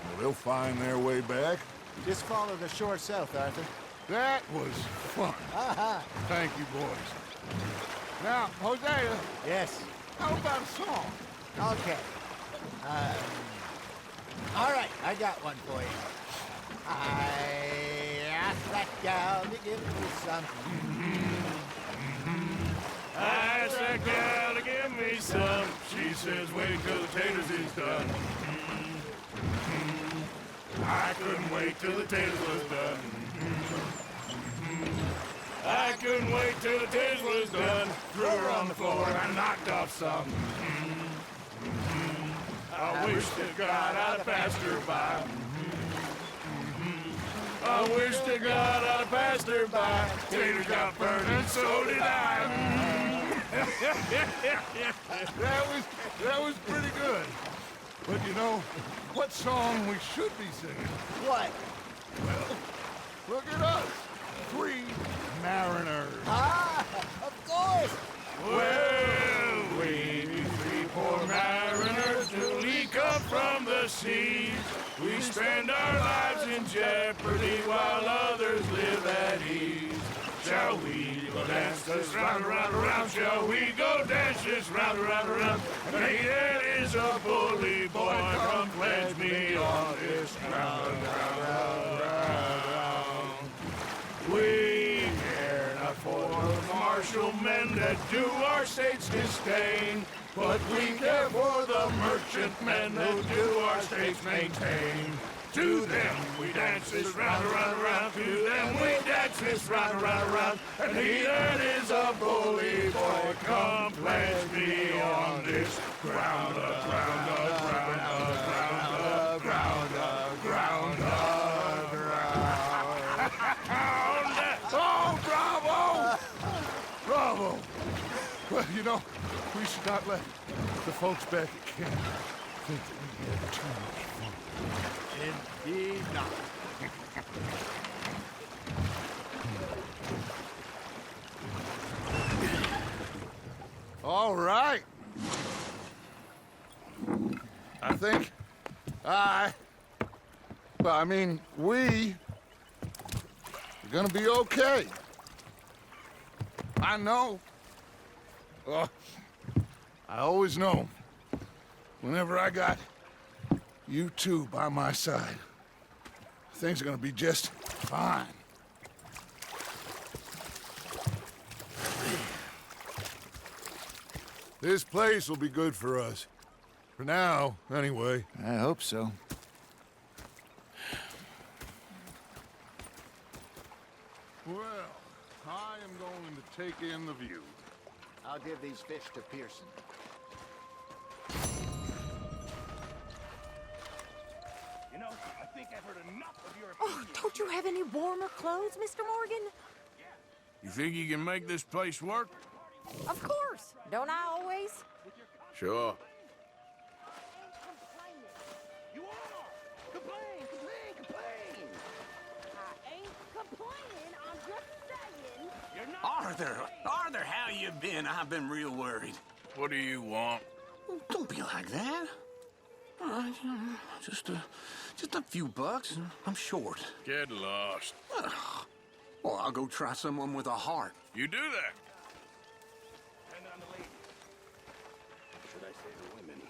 Well, they'll find their way back. Just follow the shore south, Arthur. That was fun. Aha! Thank you, boys. Now, Hosea. Yes. How about a song? Okay. All right, I got one for you. I asked that gal to give me some. I asked that gal to give me some. She says, wait till the taters is done. I couldn't wait till the taters was done. I couldn't wait till the taters was done. Threw her on the floor and I knocked off some. I wish to God I'd passed her by. I wish to God I'd passed her by. Taters got burned and so did I. that was pretty good. But you know, what song we should be singing? What? Well, look at us. 3 mariners. Ah, of course. Well, we 3 poor mariners newly come from the seas. We spend our lives in jeopardy while others live at ease. Shall we go dance this round, around, around? Shall we go dance this round, around, around? Hey, that is a bully boy. Come pledge me on this ground, round, round. We care not for the martial men that do our state's disdain, but we care for the merchantmen who do our states maintain. To them we dance this round, around, around. To them we dance this round, around, around. And he that is a bully boy, come pledge me on this ground, ground, ground, ground, ground, ground, ground. Oh, bravo! Bravo! Well, you know, we should not let the folks back at camp think that we had too much fun. Indeed not. All right. I think we are gonna be okay. I know. I always know. Whenever I got you two by my side, things are gonna be just fine. This place will be good for us. For now, anyway. I hope so. Well, I am going to take in the view. I'll give these fish to Pearson. you have any warmer clothes, Mr. Morgan? You think you can make this place work? Of course. Don't I always? Sure. You are! Complain, complain, complain! I ain't complaining, I'm just saying. Arthur, how you been? I've been real worried. What do you want? Don't be like that. All right, just a few bucks. I'm short. Get lost. Well, I'll go try someone with a heart. You do that. And on the lady. Should I say the women?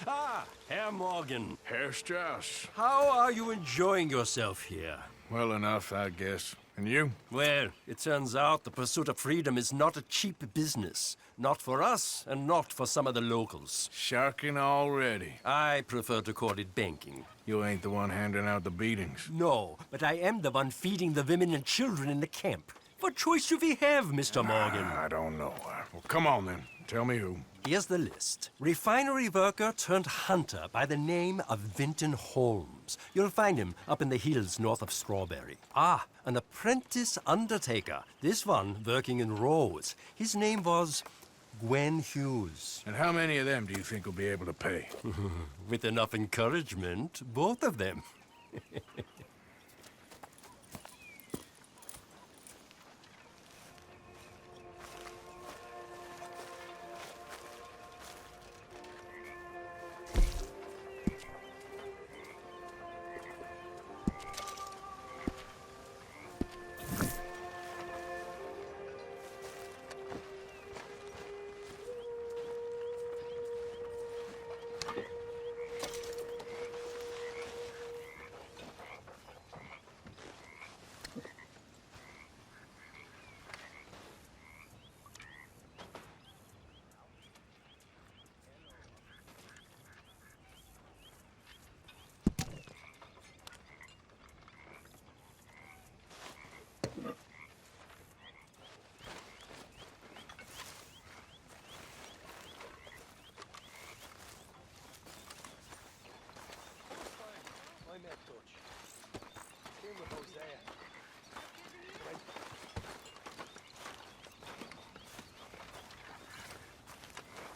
Ah, Herr Morgan. Herr Strauss. How are you enjoying yourself here? Well enough, I guess. And you? Well, it turns out the pursuit of freedom is not a cheap business. Not for us, and not for some of the locals. Sharking already. I prefer to call it banking. You ain't the one handing out the beatings. No, but I am the one feeding the women and children in the camp. What choice do we have, Mr. Morgan? I don't know. Well, come on then. Tell me who. Here's the list. Refinery worker turned hunter by the name of Vinton Holmes. You'll find him up in the hills north of Strawberry. Ah, an apprentice undertaker. This one working in Rhodes. His name was Gwen Hughes. And how many of them do you think will be able to pay? With enough encouragement, both of them.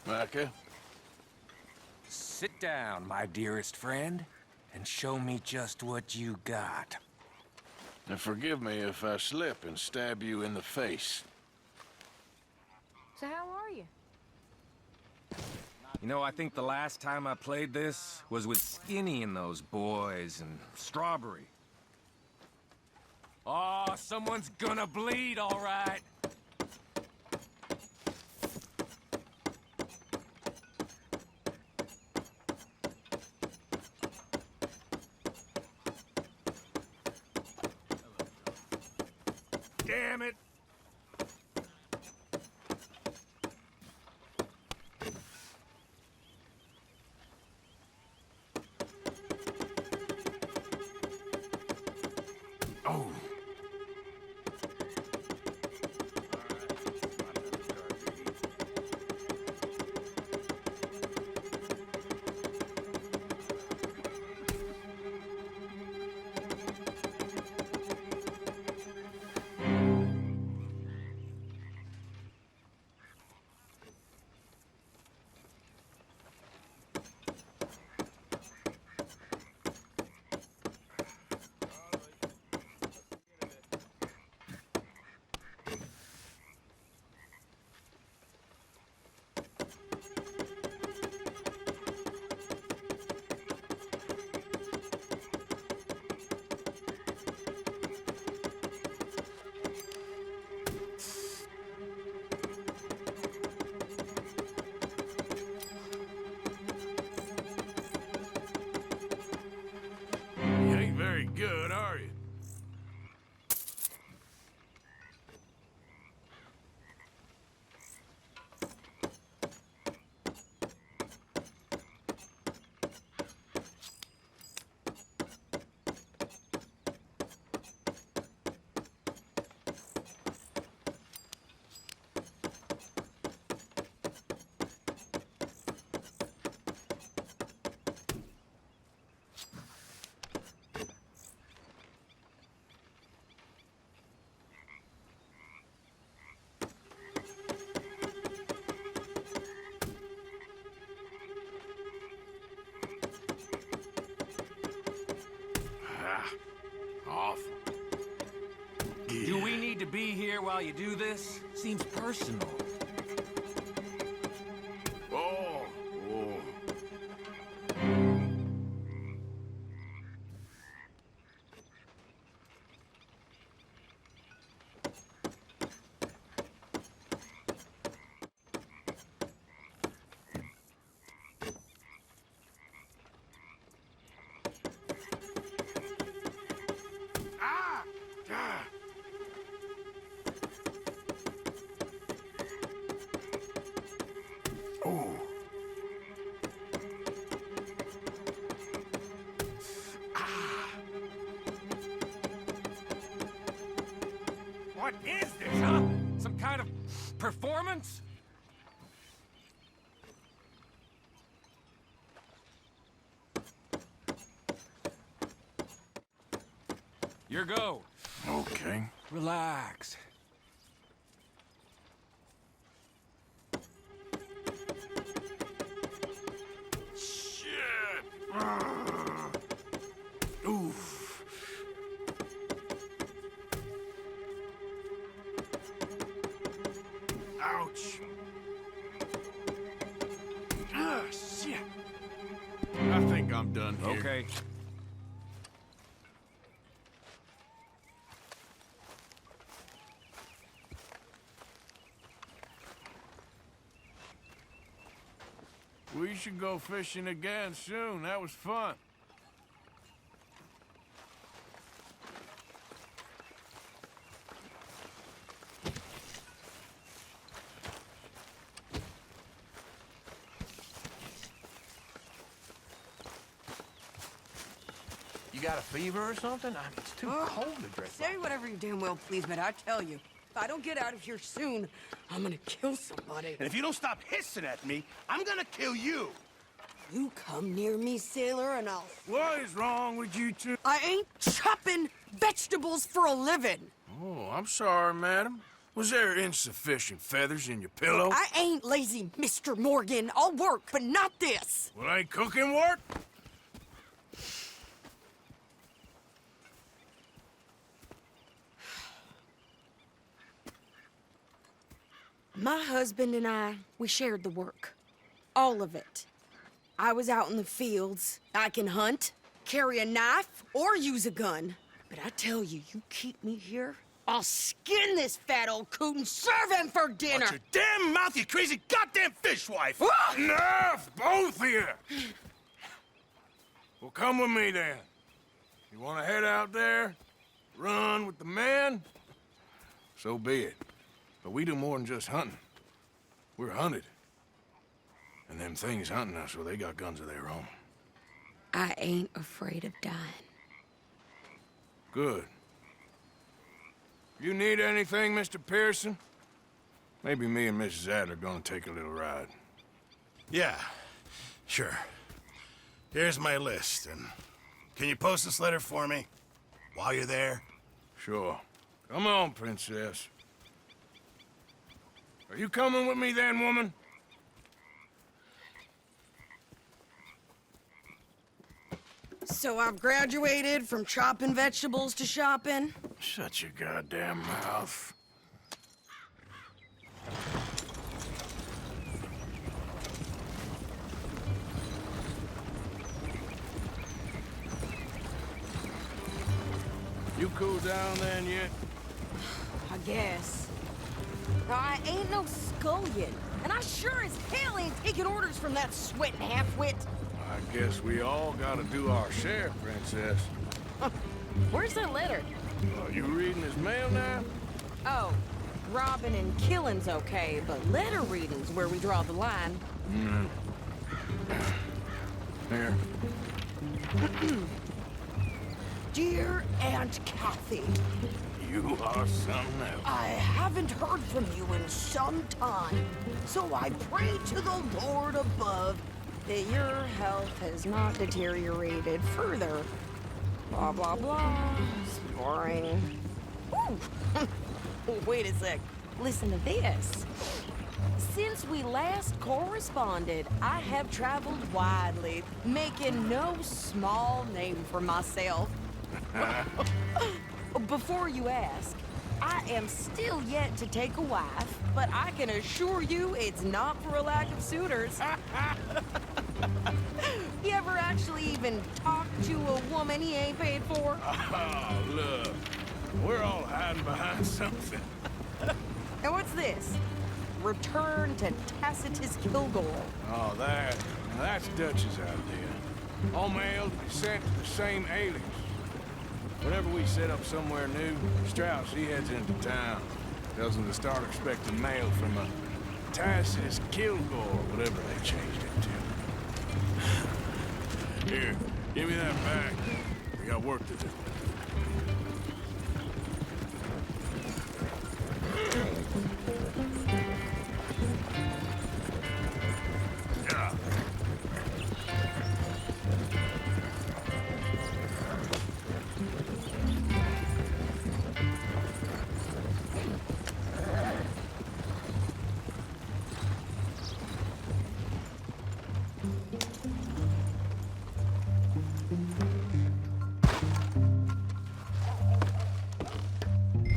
Micah? Sit down, my dearest friend, and show me just what you got. And forgive me if I slip and stab you in the face. So how are you? You know, I think the last time I played this was with Skinny and those boys and Strawberry. Oh, someone's gonna bleed, all right. Damn it! Oh. need to be here while you do this? Seems personal. Oh, oh. Ah! Ah! Oh. What is this, huh? Some kind of performance? Your go. Okay. Relax. Shit! Oof. Ouch. Ah, shit. I think I'm done here. Okay. We should go fishing again soon. That was fun. You got a fever or something? I mean, it's too cold to dress. Say whatever you damn well please, but I tell you, if I don't get out of here soon, I'm gonna kill somebody. And if you don't stop hissing at me, I'm gonna kill you. You come near me, sailor, and I'll... What is wrong with you two? I ain't chopping vegetables for a living. Oh, I'm sorry, madam. Was there insufficient feathers in your pillow? I ain't lazy, Mr. Morgan. I'll work, but not this. Well, ain't cooking work? My husband and I, we shared the work. All of it. I was out in the fields. I can hunt, carry a knife, or use a gun. But I tell you, you keep me here, I'll skin this fat old coot and serve him for dinner. Watch your damn mouth, you crazy goddamn fishwife! Enough, both of you! Well, come with me then. You want to head out there, run with the men? So be it. But we do more than just hunting. We're hunted. And them things hunting us, well, they got guns of their own. I ain't afraid of dying. Good. You need anything, Mr. Pearson? Maybe me and Mrs. Adler gonna take a little ride. Yeah, sure. Here's my list, and can you post this letter for me while you're there? Sure. Come on, Princess. Are you coming with me then, woman? So I've graduated from chopping vegetables to shopping? Shut your goddamn mouth. You cool down then yet? I guess. I ain't no scullion, and I sure as hell ain't taking orders from that sweating half-wit. I guess we all gotta do our share, Princess. Where's that letter? You reading his mail now? Oh, robbing and killing's okay, but letter reading's where we draw the line. Here. Dear Aunt Kathy, You are something else. I haven't heard from you in some time, so I pray to the Lord above that your health has not deteriorated further. Blah, blah, blah. It's boring. Ooh. Wait a sec. Listen to this. Since we last corresponded, I have traveled widely, making no small name for myself. Before you ask, I am still yet to take a wife, but I can assure you it's not for a lack of suitors. You ever actually even talked to a woman he ain't paid for? Oh, look. We're all hiding behind something. And what's this? Return to Tacitus Kilgore. Oh, that's Dutch's idea. All mail to be sent to the same alias. Whenever we set up somewhere new, Strauss, he heads into town. Tells them to start expecting mail from a Tacitus Kilgore, whatever they changed it to. Here, give me that back. We got work to do. Yeah.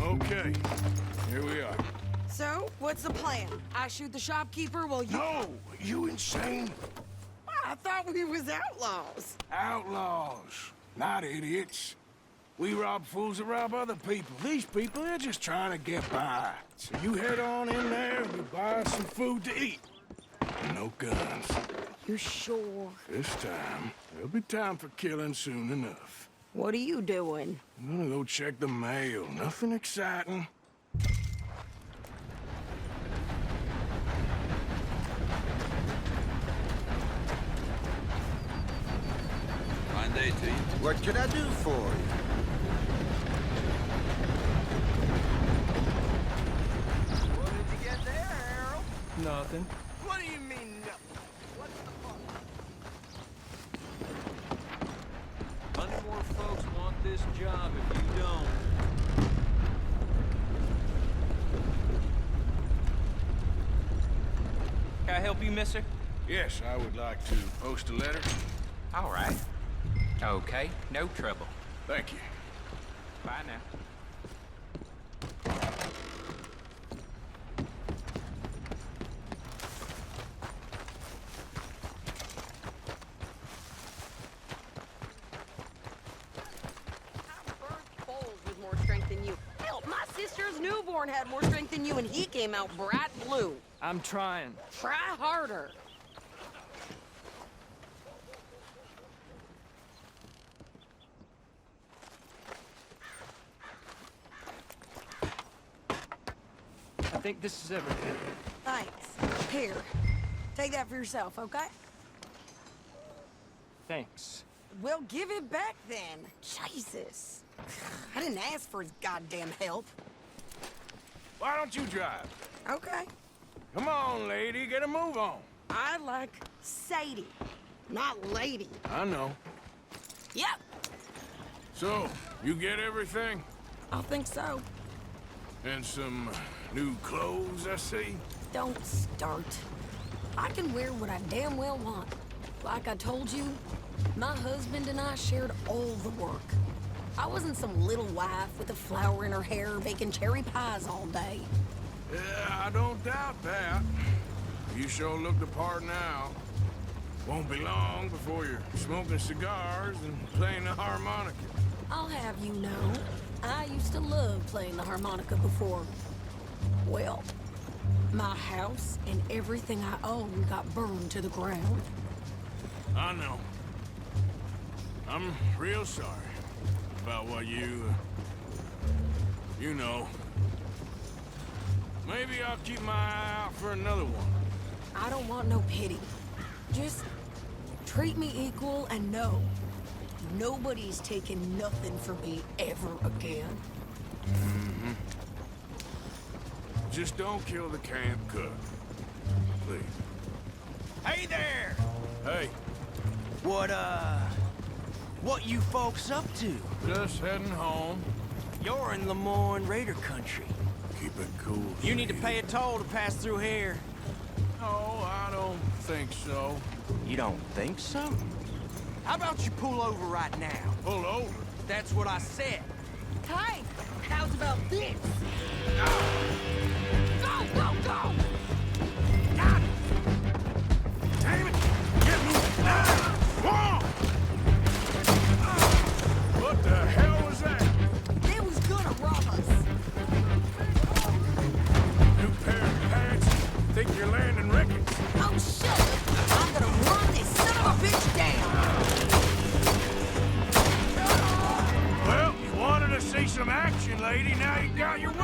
Okay, here we are. So, what's the plan? I shoot the shopkeeper while you... No! You insane? I thought we was outlaws. Outlaws, not idiots. We rob fools that rob other people. These people, they're just trying to get by. So you head on in there and you buy some food to eat. No guns. You sure? This time, there'll be time for killing soon enough. What are you doing? I'm gonna go check the mail. Nothing exciting. Fine day to you. What can I do for you? What did you get there, Harold? Nothing. What do you mean, nothing? What's the fuck? Plenty more folks want this job if you don't. Can I help you, mister? Yes, I would like to post a letter. All right. Okay, no trouble. Thank you. Bye now. More strength than you. Hell, my sister's newborn had more strength than you, and he came out bright blue. I'm trying. Try harder. I think this is everything. Thanks. Here, take that for yourself, okay? Thanks. Well, give it back then. Jesus. I didn't ask for his goddamn help. Why don't you drive? Okay. Come on, lady, get a move on. I like Sadie, not lady. I know. Yep. So, you get everything? I think so. And some new clothes, I see? Don't start. I can wear what I damn well want. Like I told you, my husband and I shared all the work. I wasn't some little wife with a flower in her hair baking cherry pies all day. Yeah, I don't doubt that. You sure look the part now. Won't be long before you're smoking cigars and playing the harmonica. I'll have you know, I used to love playing the harmonica before. Well, my house and everything I own got burned to the ground. I know. I'm real sorry about what you know. Maybe I'll keep my eye out for another one. I don't want no pity. Just treat me equal and know nobody's taking nothing from me ever again. Mm-hmm. Just don't kill the camp cook. Please. Hey there! Hey. What you folks up to? Just heading home. You're in Lemoyne Raider country. Keep it cool. You need to pay a toll to pass through here. No, I don't think so. You don't think so? How about you pull over right now? Pull over? That's what I said. Hey, How's about this? Go, go, go! Damn it! Get me! Whoa! What the hell was that? They was gonna rob us. New pair of pants? Think you're landing wreckage? Oh, shut up! I'm gonna run this son of a bitch down! Well, you wanted to see some action, lady. Now you got your wish.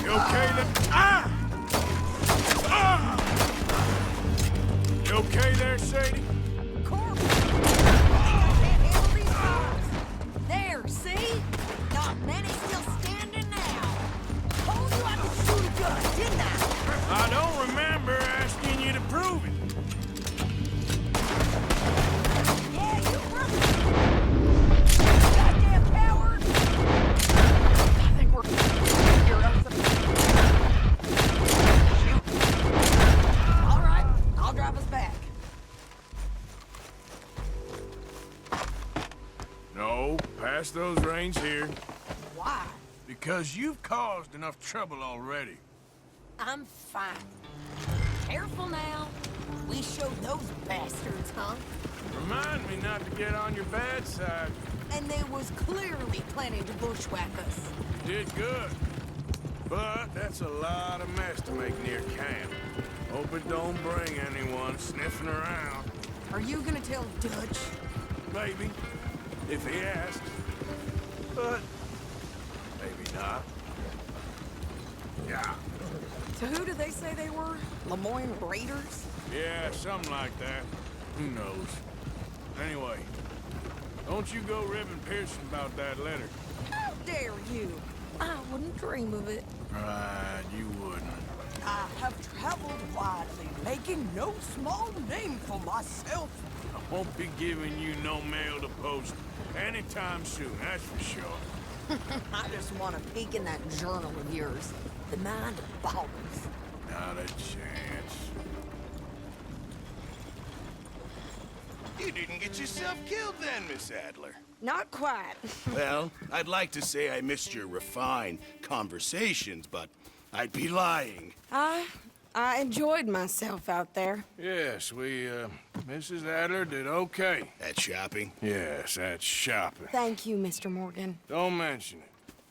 You okay there? You okay there, Sadie? There, see? Not many still standing now. Told you I could shoot a gun, didn't I? I don't remember asking you to prove it. Yeah, you run. Goddamn coward! I think we're here up to... Shoot. All right, I'll drive us back. No, pass those reins here. Why? Because you've caused enough trouble already. I'm fine. Careful now. We showed those bastards, huh? Remind me not to get on your bad side. And they was clearly planning to bushwhack us. You did good. But that's a lot of mess to make near camp. Hope it don't bring anyone sniffing around. Are you gonna tell Dutch? Maybe. If he asks. But maybe not. Yeah. So who do they say they were? Lemoyne Raiders? Yeah, something like that. Who knows? Anyway, don't you go ribbing Pearson about that letter. How dare you? I wouldn't dream of it. Right, you wouldn't. I have traveled widely, making no small name for myself. I won't be giving you no mail to post anytime soon, that's for sure. I just want to peek in that journal of yours. The mind of ballers. Not a chance. You didn't get yourself killed then, Miss Adler. Not quite. Well, I'd like to say I missed your refined conversations, but I'd be lying. I enjoyed myself out there. Yes, Mrs. Adler did okay. At shopping? Yes, that's shopping. Thank you, Mr. Morgan. Don't mention it.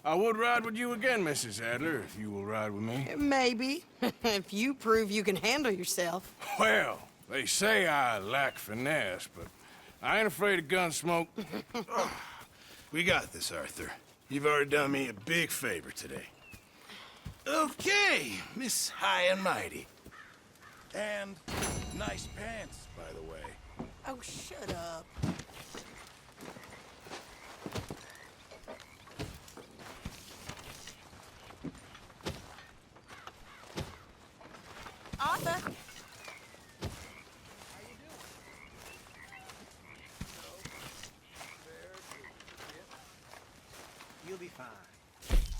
I would ride with you again, Mrs. Adler, if you will ride with me. Maybe. If you prove you can handle yourself. Well, they say I lack finesse, but I ain't afraid of gun smoke. We got this, Arthur. You've already done me a big favor today. Okay, Miss High and Mighty. And nice pants, by the way. Oh, shut up. Arthur! You'll be fine.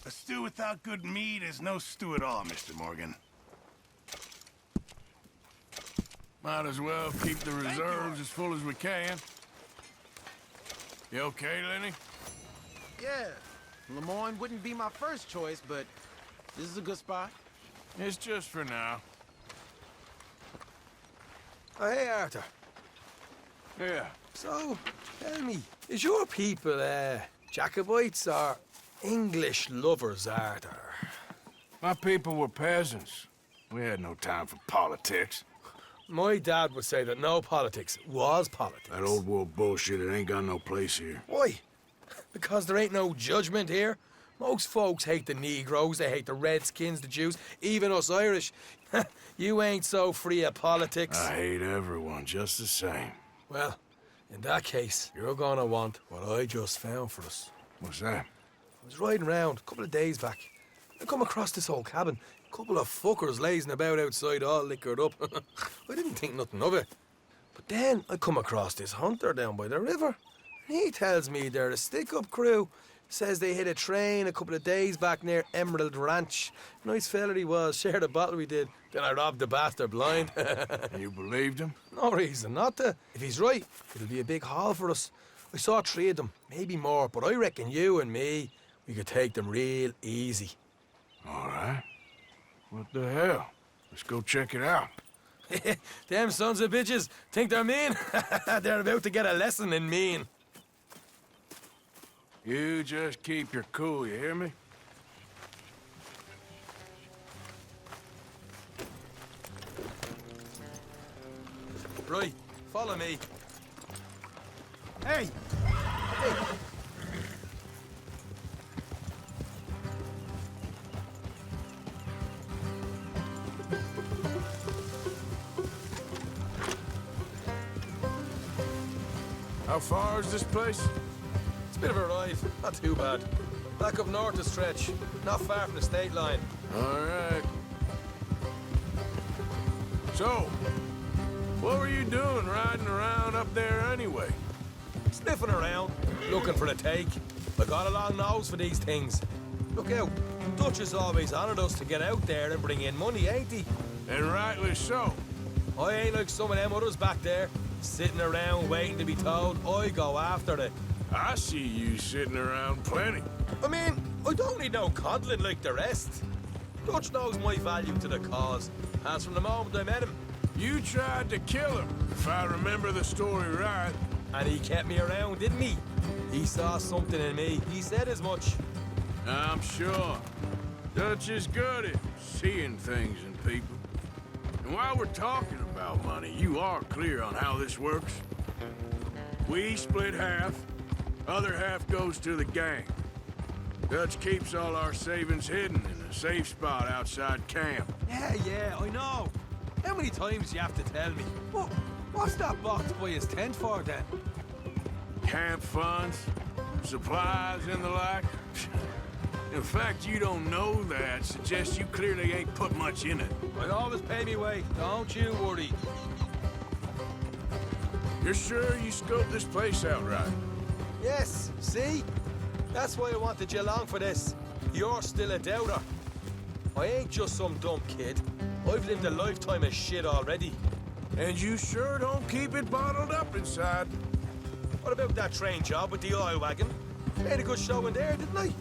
A stew without good meat is no stew at all, Mr. Morgan. Might as well keep the reserves as full as we can. You okay, Lenny? Yeah, Lemoyne wouldn't be my first choice, but this is a good spot. It's just for now. Oh, hey, Arthur. Yeah. So, tell me, is your people, Jacobites or English lovers, Arthur? My people were peasants. We had no time for politics. My dad would say that no politics was politics. That old world bullshit, it ain't got no place here. Why? Because there ain't no judgment here. Most folks hate the Negroes, they hate the Redskins, the Jews, even us Irish. You ain't so free of politics. I hate everyone just the same. Well, in that case, you're gonna want what I just found for us. What's that? I was riding around a couple of days back. I come across this old cabin. A couple of fuckers lazing about outside all liquored up. I didn't think nothing of it. But then I come across this hunter down by the river. And he tells me they're a stick-up crew Says they hit a train a couple of days back near Emerald Ranch. Nice fella he was, shared a bottle we did. Then I robbed the bastard blind. You believed him? No reason not to. If he's right, it'll be a big haul for us. I saw 3 of them, maybe more, but I reckon you and me, we could take them real easy. All right. What the hell? Let's go check it out. Them sons of bitches think they're mean. They're about to get a lesson in mean. You just keep your cool, you hear me? Right, follow me. Hey! How far is this place? It's a bit of a ride, not too bad. Back up north a stretch, not far from the state line. All right. So, what were you doing riding around up there anyway? Sniffing around, looking for a take. I got a long nose for these things. Look out, Dutch has always honoured us to get out there and bring in money, ain't he? And rightly so. I ain't like some of them others back there, sitting around waiting to be told I go after it. I see you sitting around plenty. I mean, I don't need no coddling like the rest. Dutch knows my value to the cause, as from the moment I met him. You tried to kill him, if I remember the story right. And he kept me around, didn't he? He saw something in me. He said as much. I'm sure. Dutch is good at seeing things in people. And while we're talking about money, you are clear on how this works? We split half, other half goes to the gang. Dutch keeps all our savings hidden in a safe spot outside camp. Yeah, I know. How many times do you have to tell me? What's that box by his tent for, then? Camp funds, supplies, and the like. In fact, you don't know that suggests you clearly ain't put much in it. I always pay me way, don't you worry. You're sure you scoped this place out right? Yes, see? That's why I wanted you along for this. You're still a doubter. I ain't just some dumb kid. I've lived a lifetime of shit already. And you sure don't keep it bottled up inside. What about that train job with the oil wagon? Made a good show in there, didn't I?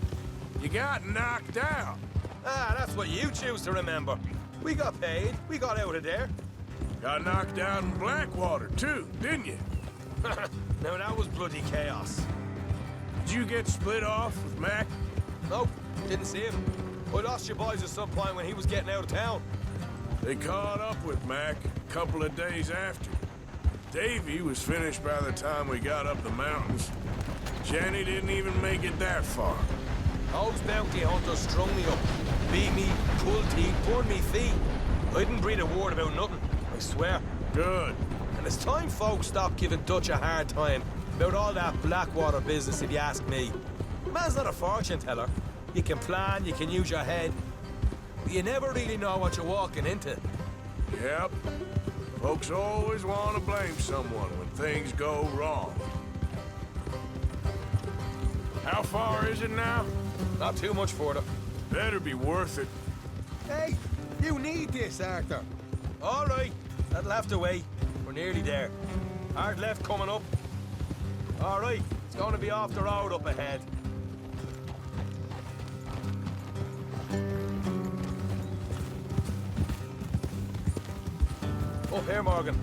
You got knocked out. Ah, that's what you choose to remember. We got paid. We got out of there. Got knocked out in Blackwater, too, didn't you? Now, that was bloody chaos. Did you get split off with Mac? Nope, didn't see him. I lost your boys at some point when he was getting out of town. They caught up with Mac a couple of days after. Davy was finished by the time we got up the mountains. Jenny didn't even make it that far. Those bounty hunters strung me up. Beat me, pulled teeth, burned me feet. I didn't breathe a word about nothing, I swear. Good. And it's time folks stopped giving Dutch a hard time about all that Blackwater business, if you ask me. The man's not a fortune teller. You can plan, you can use your head. But you never really know what you're walking into. Yep. Folks always want to blame someone when things go wrong. How far is it now? Not too much further. Better be worth it. Hey, you need this, Arthur. All right, that'll have to wait. We're nearly there. Hard left coming up. All right, it's going to be off the road up ahead. Up here, Morgan.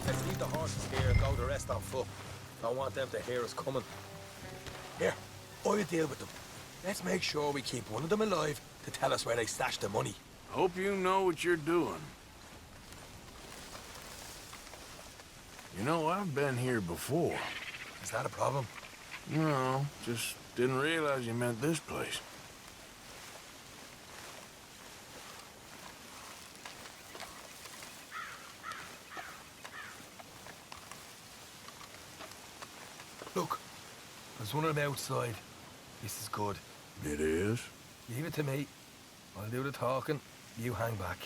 Let's leave the horses here and go the rest on foot. Don't want them to hear us coming. Here, I'll deal with them. Let's make sure we keep one of them alive to tell us where they stashed the money. Hope you know what you're doing. You know, I've been here before. Is that a problem? No, just didn't realize you meant this place. Look, There's one of them outside. This is good. It is? Leave it to me. I'll do the talking. You hang back.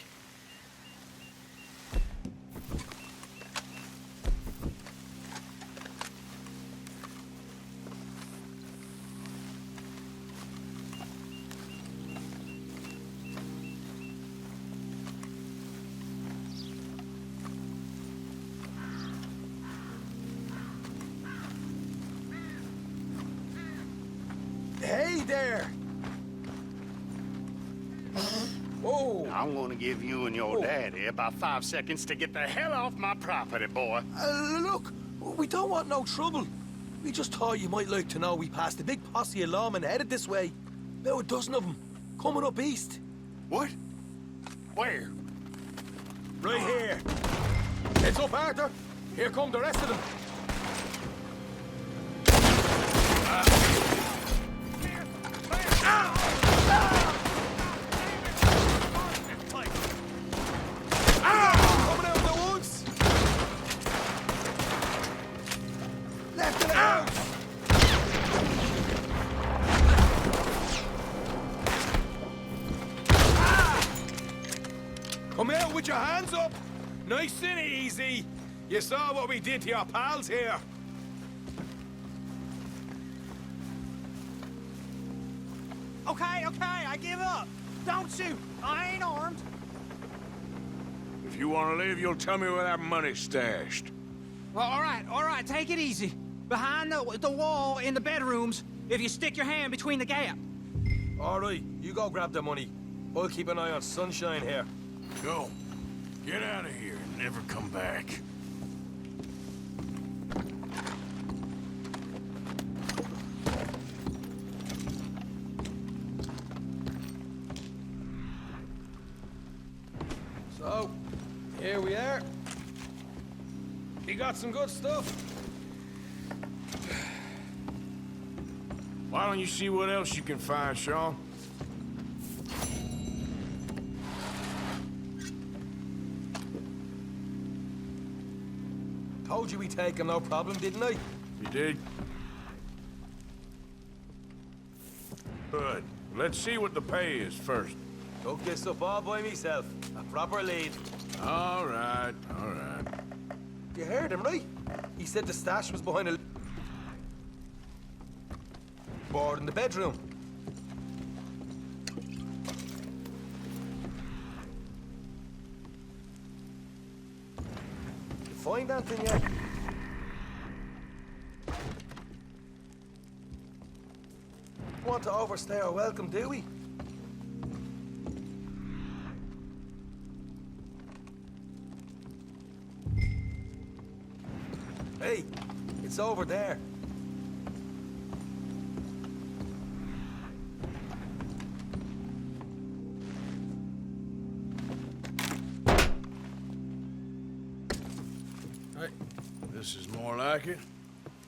Hey there! Oh! I'm gonna give you and your daddy about 5 seconds to get the hell off my property, boy. Look, we don't want no trouble. We just thought you might like to know we passed a big posse of lawmen headed this way. About a dozen of them, coming up east. What? Where? Right here. Heads up, Arthur. Here come the rest of them. Coming out of the woods. Left and out. Come out with your hands up. Nice and easy. You saw what we did to your pals here. Okay, I give up. Don't shoot. I ain't armed. If you want to leave, you'll tell me where that money's stashed. Well, all right, take it easy. Behind the wall in the bedrooms, if you stick your hand between the gap. All right, you go grab the money. I'll keep an eye on Sunshine here. Go. Get out of here and never come back. So, here we are. You got some good stuff. Why don't you see what else you can find, Sean? Told you we'd take him, no problem, didn't I? You did? Good. Let's see what the pay is first. Took this up all by myself. A proper lead. All right, all right. You heard him, right? He said the stash was behind a board in the bedroom. You find anything yet? Want to overstay our welcome, do we? Hey, it's over there. Hey, this is more like it.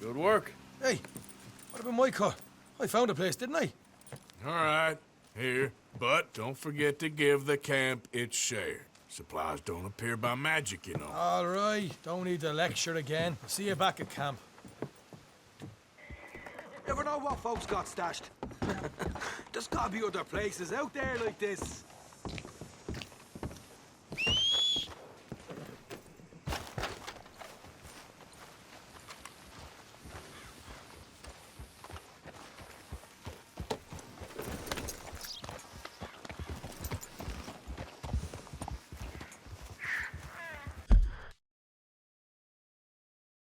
Good work. Hey, what about my car? I found a place, didn't I? All right, here. But don't forget to give the camp its share. Supplies don't appear by magic, you know. All right, don't need to lecture again. See you back at camp. Never know what folks got stashed. There's gotta be other places out there like this.